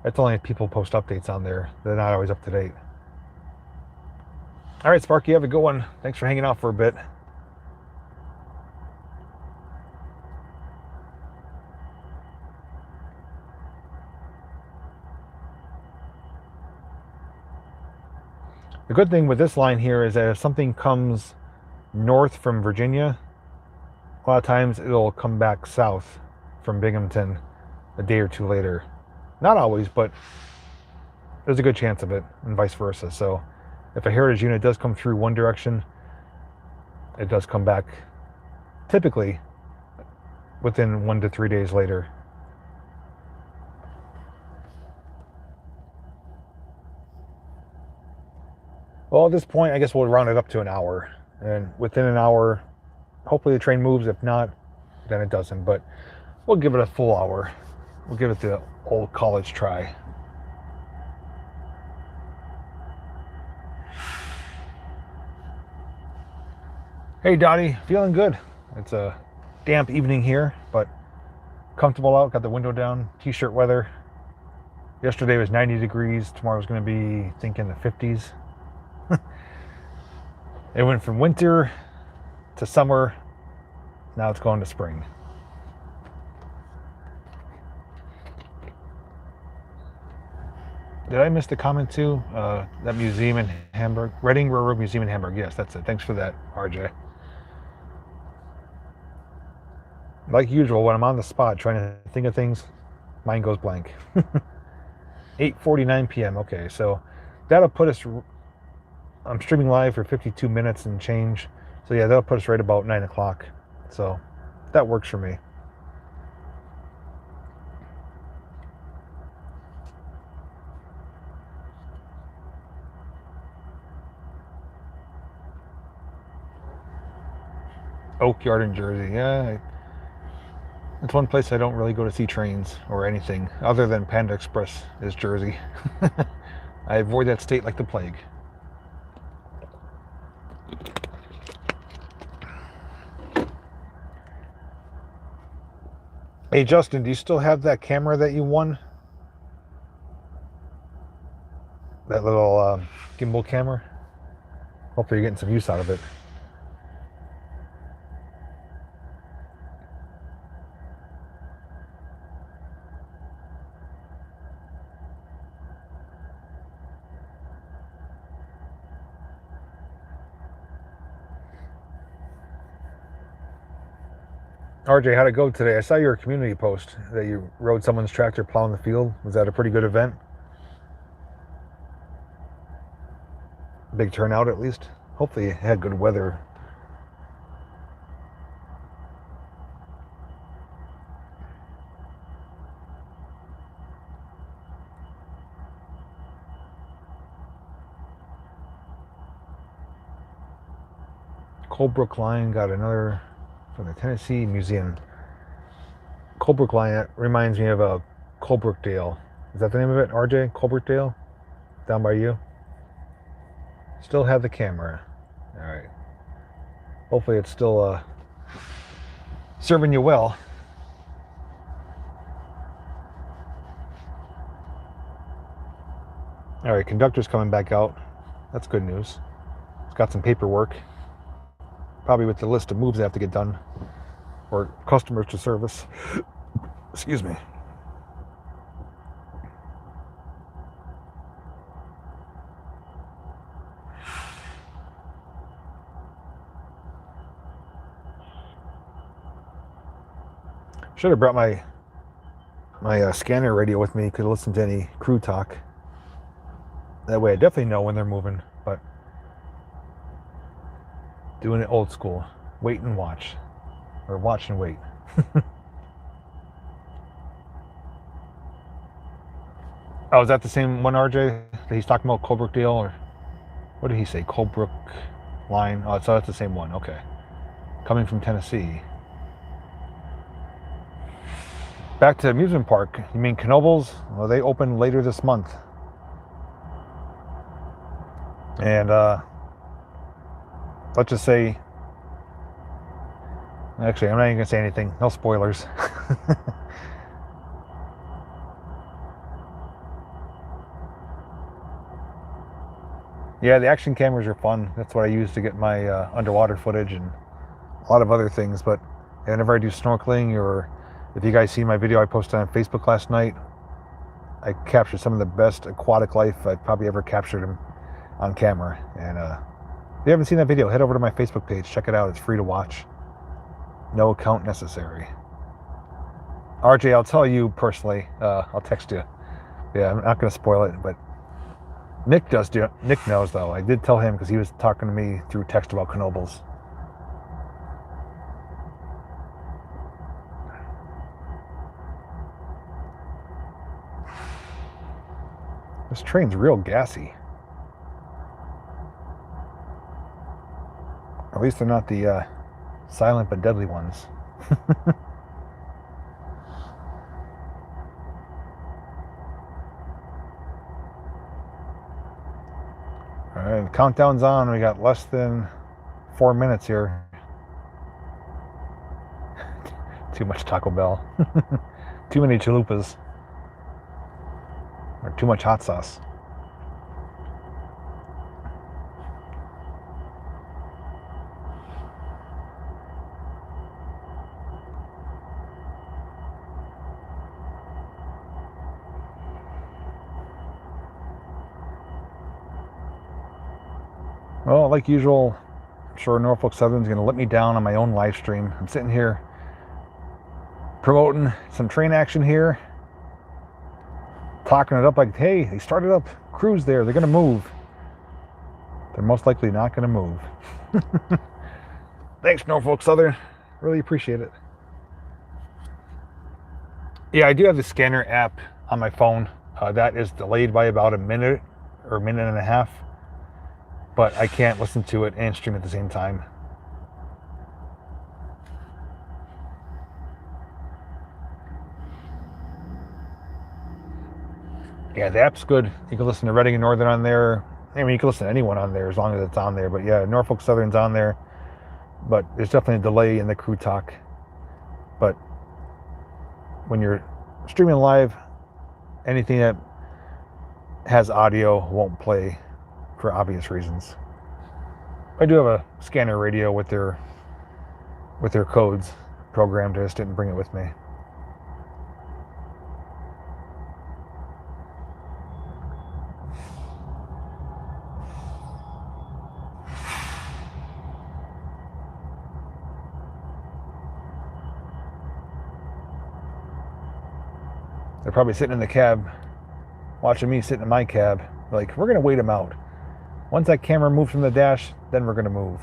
that's only if people post updates on there. They're not always up to date. All right, Sparky, have a good one. Thanks for hanging out for a bit. The good thing with this line here is that if something comes north from Virginia, a lot of times it'll come back south from Binghamton a day or two later. Not always, but there's a good chance of it, and vice versa. So if a heritage unit does come through one direction, it does come back typically within 1 to 3 days later. Well, at this point, I guess we'll round it up to an hour. And within an hour, hopefully the train moves. If not, then it doesn't. But we'll give it a full hour. We'll give it the old college try. Hey, Dottie, feeling good. It's a damp evening here, but comfortable out. Got the window down, t-shirt weather. Yesterday was 90 degrees. Tomorrow's going to be, thinking the 50s. It went from winter to summer. Now it's going to spring. Did I miss the comment too? That museum in Hamburg, Reading Railroad Museum in Hamburg. Yes, that's it. Thanks for that, RJ. Like usual, when I'm on the spot trying to think of things, mind goes blank. 8:49 p.m. Okay, so that'll put us. I'm streaming live for 52 minutes and change. So yeah, that'll put us right about 9 o'clock. So that works for me. Oak Yard in Jersey. Yeah, it's one place I don't really go to see trains or anything other than Panda Express is Jersey. I avoid that state like the plague. Hey, Justin, do you still have that camera that you won? That little gimbal camera? Hopefully you're getting some use out of it. RJ, how'd it go today? I saw your community post that you rode someone's tractor plowing the field. Was that a pretty good event? Big turnout, at least? Hopefully you had good weather. Colebrook line got another from the Tennessee Museum. Colebrook line, that reminds me of a Colebrookdale. Is that the name of it, RJ? Colebrookdale? Down by you? Still have the camera. All right. Hopefully it's still serving you well. All right, conductor's coming back out. That's good news. It's got some paperwork. Probably with the list of moves they have to get done or customers to service. Excuse me. Should have brought my scanner radio with me. Could listen to any crew talk. That way I definitely know when they're moving, but doing it old school. Wait and watch. Or watch and wait. Oh, is that the same one, RJ, that he's talking about, Colebrookdale? Or What did he say? Colebrook line. Oh, so that's the same one. Okay. Coming from Tennessee. Back to the amusement park. You mean Knoebels? Well, they open later this month. And let's just say, actually, I'm not even going to say anything. No spoilers. Yeah, the action cameras are fun. That's what I use to get my underwater footage and a lot of other things. But whenever I do snorkeling, or if you guys see my video I posted on Facebook last night, I captured some of the best aquatic life I've probably ever captured on camera. And if you haven't seen that video, head over to my Facebook page. Check it out. It's free to watch. No account necessary. RJ, I'll tell you personally. I'll text you. Yeah, I'm not going to spoil it, but Nick knows, though. I did tell him because he was talking to me through text about Knoebels. This train's real gassy. At least they're not the silent but deadly ones. All right, the countdown's on. We got less than 4 minutes here. Too much Taco Bell. Too many chalupas. Or too much hot sauce. Well, like usual, I'm sure Norfolk Southern's going to let me down on my own live stream. I'm sitting here promoting some train action here, talking it up like, hey, they started up crews there. They're going to move. They're most likely not going to move. Thanks, Norfolk Southern. Really appreciate it. Yeah, I do have the scanner app on my phone. That is delayed by about a minute or a minute and a half. But I can't listen to it and stream at the same time. Yeah, the app's good. You can listen to Reading and Northern on there. I mean, you can listen to anyone on there as long as it's on there. But yeah, Norfolk Southern's on there. But there's definitely a delay in the crew talk. But when you're streaming live, anything that has audio won't play for obvious reasons. I do have a scanner radio with their codes programmed. I just didn't bring it with me. They're probably sitting in the cab, watching me sitting in my cab. Like, we're going to wait them out. Once that camera moves from the dash, then we're going to move.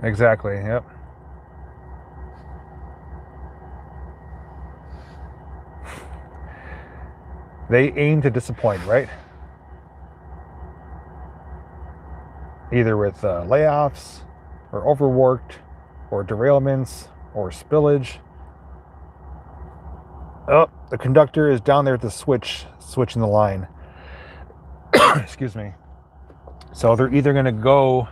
Exactly, yep. They aim to disappoint, right? Either with layoffs, or overworked, or derailments, or spillage. Oh, the conductor is down there at the switching the line. Excuse me. So they're either going to go...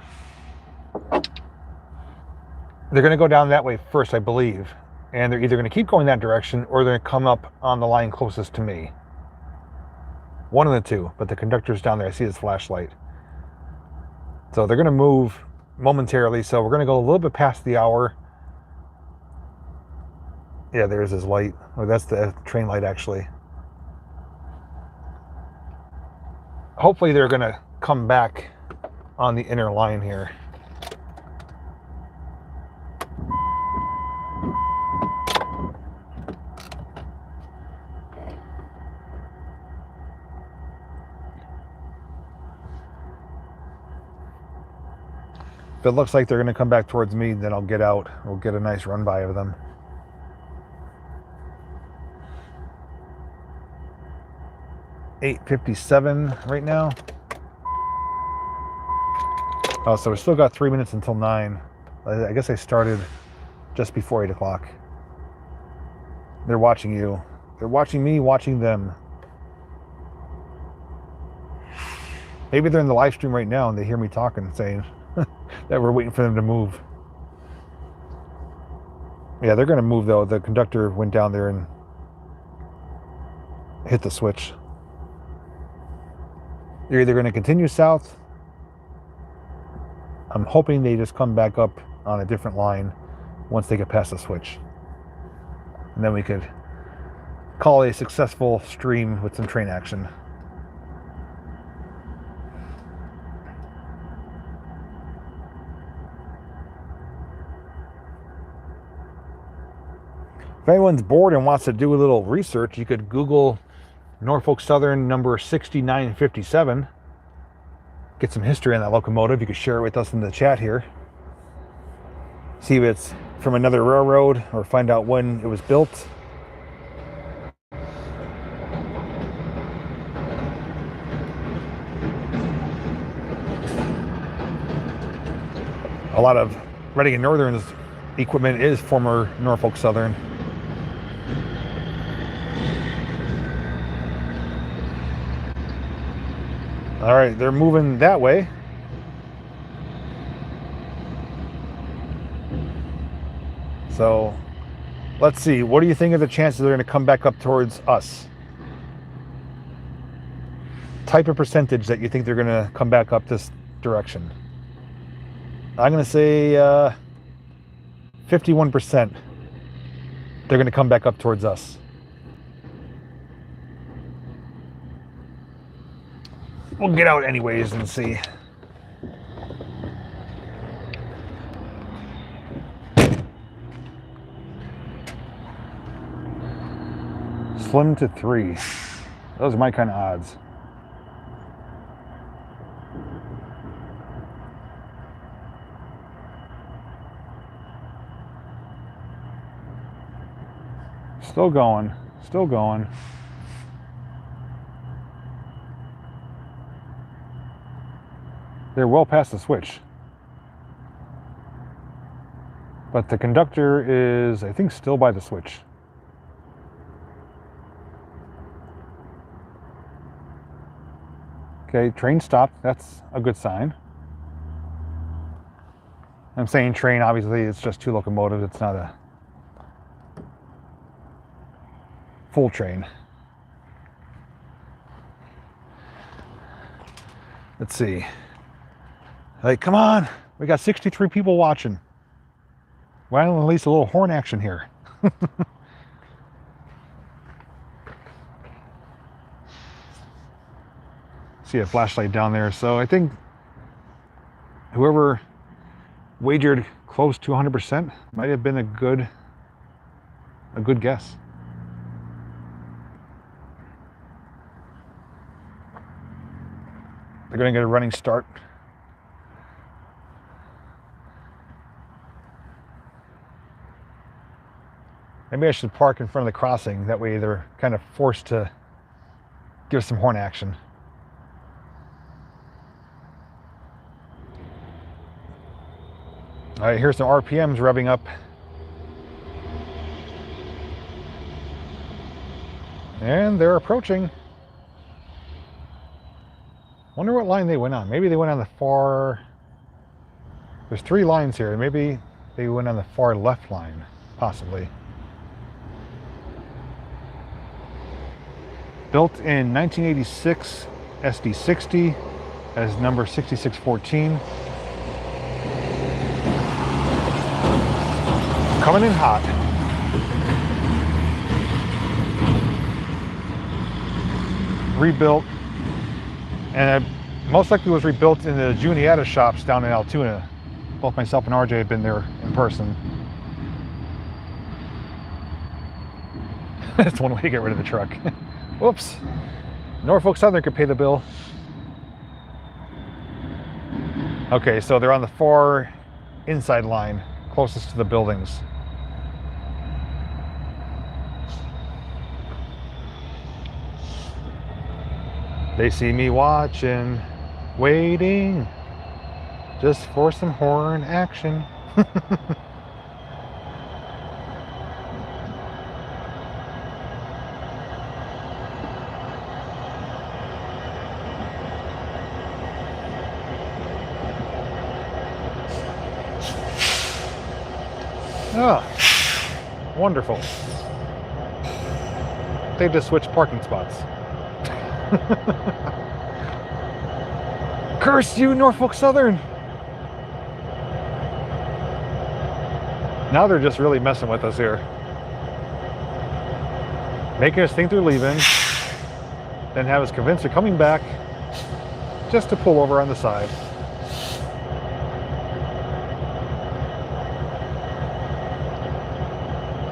They're going to go down that way first, I believe. And they're either going to keep going that direction, or they're going to come up on the line closest to me. One of the two, but the conductor's down there. I see his flashlight. So they're going to move momentarily. So we're going to go a little bit past the hour. Yeah, there's his light. Oh, that's the train light, actually. Hopefully they're going to come back on the inner line here. If it looks like they're going to come back towards me, then I'll get out. We'll get a nice run by of them. $8:57 right now. Oh, so we still got 3 minutes until 9. I guess I started just before 8 o'clock. They're watching you. They're watching me, watching them. Maybe they're in the live stream right now and they hear me talking, saying that we're waiting for them to move. Yeah, they're going to move though. The conductor went down there and hit the switch. They're either going to continue south. I'm hoping they just come back up on a different line once they get past the switch. And then we could call a successful stream with some train action. If anyone's bored and wants to do a little research, you could Google Norfolk Southern number 6957. Get some history on that locomotive. You could share it with us in the chat here. See if it's from another railroad or find out when it was built. A lot of Reading and Northern's equipment is former Norfolk Southern. All right, they're moving that way. So let's see. What do you think of the chances they're going to come back up towards us? Type of percentage that you think they're going to come back up this direction. I'm going to say 51%. They're going to come back up towards us. We'll get out anyways and see. Slim to 3. Those are my kind of odds. Still going. Still going. They're well past the switch. But the conductor is, I think, still by the switch. Okay, train stopped. That's a good sign. I'm saying train, obviously, it's just 2 locomotives. It's not a full train. Let's see. Like, come on, we got 63 people watching. Why don't we at least a little horn action here? See a flashlight down there. So I think whoever wagered close to 100% might have been a good guess. They're going to get a running start. Maybe I should park in front of the crossing. That way they're kind of forced to give some horn action. All right, here's some RPMs revving up. And they're approaching. Wonder what line they went on. Maybe they went on the far... There's 3 lines here. Maybe they went on the far left line, possibly. Built in 1986, SD60 as number 6614. Coming in hot. Rebuilt, and most likely was rebuilt in the Juniata shops down in Altoona. Both myself and RJ have been there in person. That's one way to get rid of the truck. Whoops. Norfolk Southern could pay the bill. Okay, so they're on the far inside line, closest to the buildings. They see me watching, waiting, just for some horn action. Oh, wonderful. They just switched parking spots. Curse you, Norfolk Southern! Now they're just really messing with us here. Making us think they're leaving, then have us convinced they're coming back just to pull over on the side.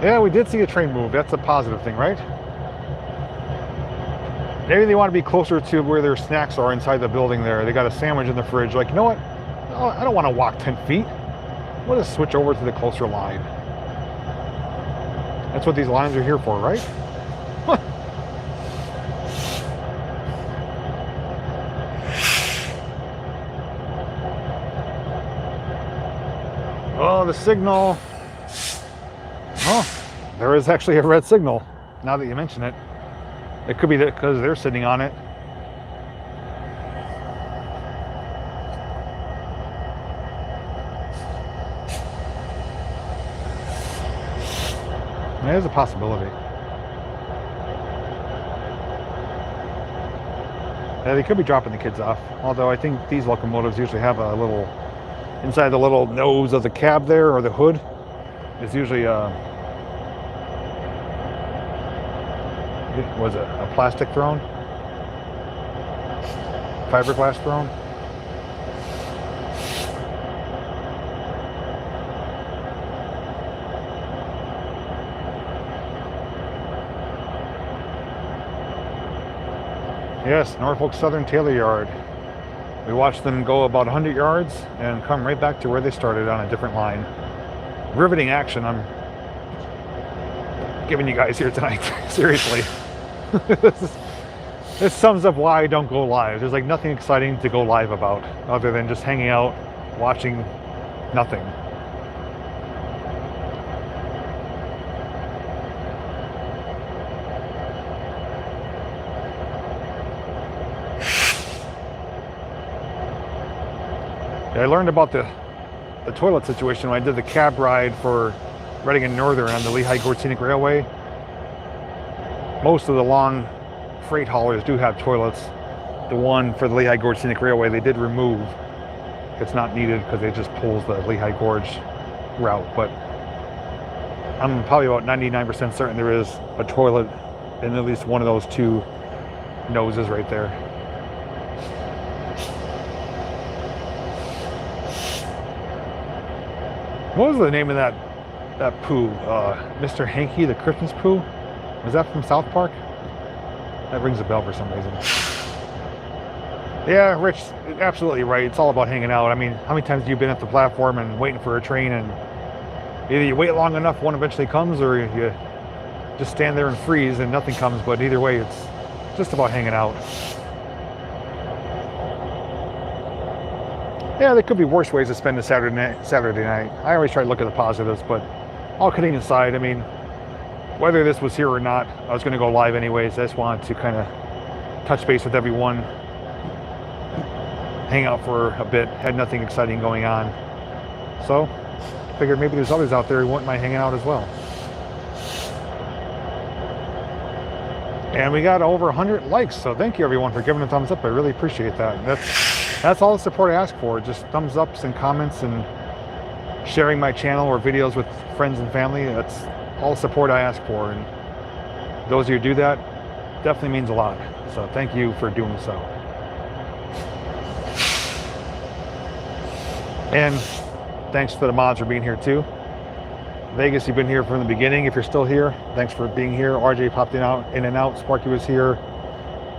Yeah, we did see a train move. That's a positive thing, right? Maybe they want to be closer to where their snacks are inside the building there. They got a sandwich in the fridge. Like, you know what? No, I don't want to walk 10 feet. Let us switch over to the closer line. That's what these lines are here for, right? Huh. Oh, the signal. Oh, there is actually a red signal, now that you mention it. It could be that because they're sitting on it. There's a possibility. Yeah, they could be dropping the kids off. Although I think these locomotives usually have a little, inside the little nose of the cab there, or the hood, is usually was it a plastic throne? Fiberglass throne? Yes, Norfolk Southern Taylor Yard. We watched them go about 100 yards and come right back to where they started on a different line. Riveting action I'm giving you guys here tonight. Seriously. This sums up why I don't go live. There's like nothing exciting to go live about other than just hanging out, watching nothing. Yeah, I learned about the toilet situation when I did the cab ride for Reading and Northern on the Lehigh-Gord Scenic Railway. Most of the long freight haulers do have toilets. The one for the Lehigh-Gord Scenic Railway they did remove. It's not needed because it just pulls the Lehigh Gorge route, but I'm probably about 99% certain there is a toilet in at least one of those two noses right there. What was the name of that poo? Mr. Hanky, the Christmas poo? Was that from South Park? That rings a bell for some reason. Yeah, Rich, absolutely right. It's all about hanging out. I mean, how many times have you been at the platform and waiting for a train, and either you wait long enough, one eventually comes, or you just stand there and freeze and nothing comes, but either way, it's just about hanging out. Yeah, there could be worse ways to spend a Saturday night. I always try to look at the positives, but all kidding aside, I mean, whether this was here or not, I was going to go live anyways. I just wanted to kind of touch base with everyone, hang out for a bit, had nothing exciting going on. So, figured maybe there's others out there who wouldn't mind hanging out as well. And we got over 100 likes, so thank you everyone for giving a thumbs up. I really appreciate that. That's all the support I ask for, just thumbs ups and comments and sharing my channel or videos with friends and family. That's all the support I ask for, and those of you who do that definitely means a lot. So thank you for doing so. And thanks to the mods for being here too. Vegas, you've been here from the beginning. If you're still here, thanks for being here. RJ popped in and out. Sparky was here.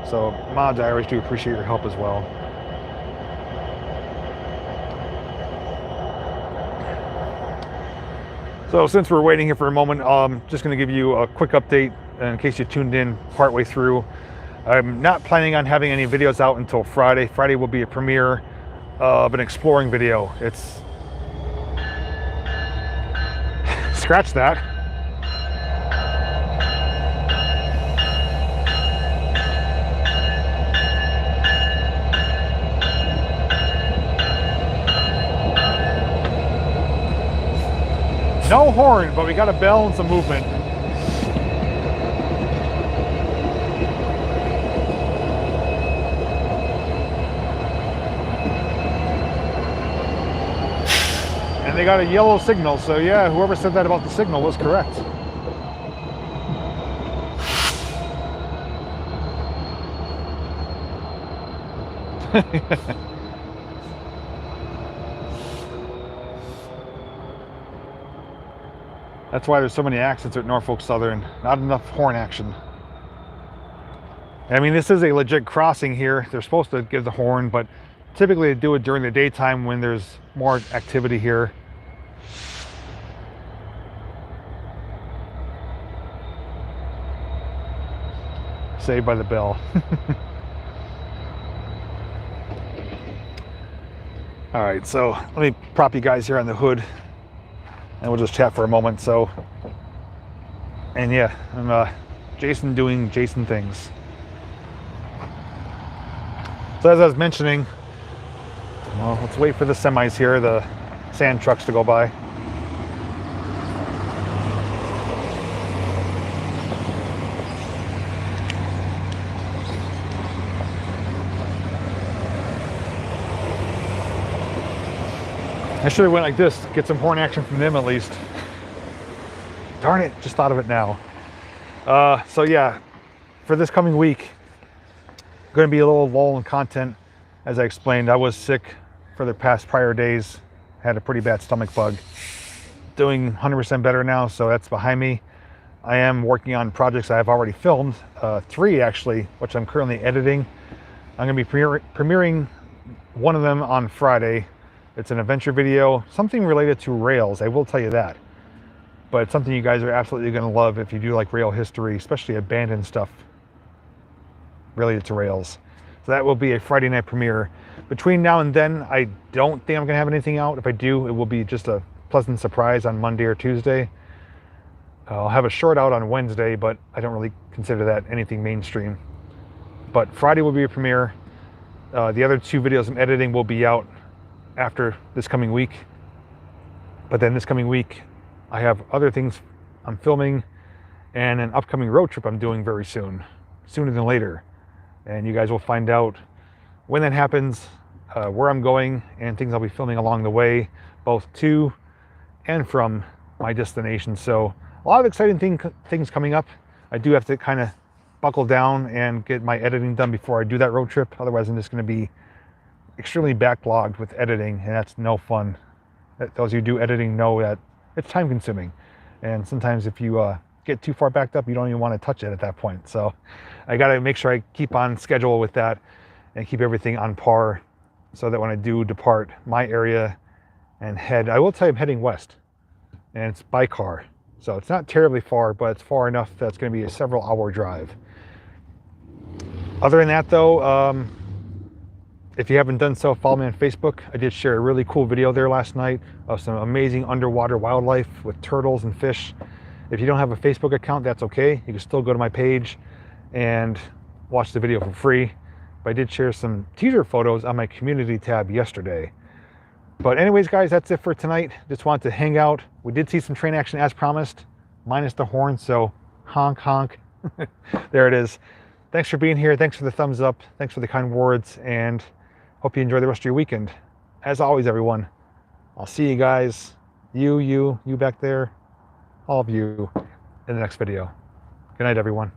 So mods, I always do appreciate your help as well. So since we're waiting here for a moment, just going to give you a quick update in case you tuned in partway through. I'm not planning on having any videos out until Friday. Friday will be a premiere of an exploring video. It's scratch that. No horn, but we got a bell and some movement. And they got a yellow signal, so yeah, whoever said that about the signal was correct. That's why there's so many accidents at Norfolk Southern. Not enough horn action. I mean, this is a legit crossing here. They're supposed to give the horn, but typically they do it during the daytime when there's more activity here. Saved by the bell. All right, so let me prop you guys here on the hood and we'll just chat for a moment. So, and yeah, I'm Jason doing Jason things. So as I was mentioning, well, let's wait for the semis here, the sand trucks to go by. I should have went like this, get some horn action from them at least. Darn it, just thought of it now. So yeah, for this coming week, going to be a little lull in content. As I explained, I was sick for the past prior days. Had a pretty bad stomach bug. Doing 100% better now, so that's behind me. I am working on projects I've already filmed, 3 actually, which I'm currently editing. I'm going to be premiering one of them on Friday. It's an adventure video, something related to rails, I will tell you that. But it's something you guys are absolutely going to love if you do like rail history, especially abandoned stuff related to rails. So that will be a Friday night premiere. Between now and then, I don't think I'm going to have anything out. If I do, it will be just a pleasant surprise on Monday or Tuesday. I'll have a short out on Wednesday, but I don't really consider that anything mainstream. But Friday will be a premiere. The other 2 videos I'm editing will be out after this coming week. But then this coming week, I have other things I'm filming and an upcoming road trip I'm doing very soon, sooner than later. And you guys will find out when that happens, where I'm going, and things I'll be filming along the way, both to and from my destination. So a lot of exciting things coming up. I do have to kind of buckle down and get my editing done before I do that road trip. Otherwise, I'm just going to be extremely backlogged with editing, and that's no fun. Those who do editing know that it's time consuming. And sometimes if you get too far backed up, you don't even want to touch it at that point. So I got to make sure I keep on schedule with that and keep everything on par so that when I do depart my area and head, I will tell you I'm heading west, and it's by car. So it's not terribly far, but it's far enough that it's going to be a several hour drive. Other than that though, if you haven't done so, follow me on Facebook. I did share a really cool video there last night of some amazing underwater wildlife with turtles and fish. If you don't have a Facebook account, that's okay. You can still go to my page and watch the video for free. But I did share some teaser photos on my community tab yesterday. But anyways, guys, that's it for tonight. Just wanted to hang out. We did see some train action as promised, minus the horn, so honk, honk. There it is. Thanks for being here. Thanks for the thumbs up. Thanks for the kind words, and hope you enjoy the rest of your weekend. As always, everyone, I'll see you guys, you back there, all of you, in the next video. Good night, everyone.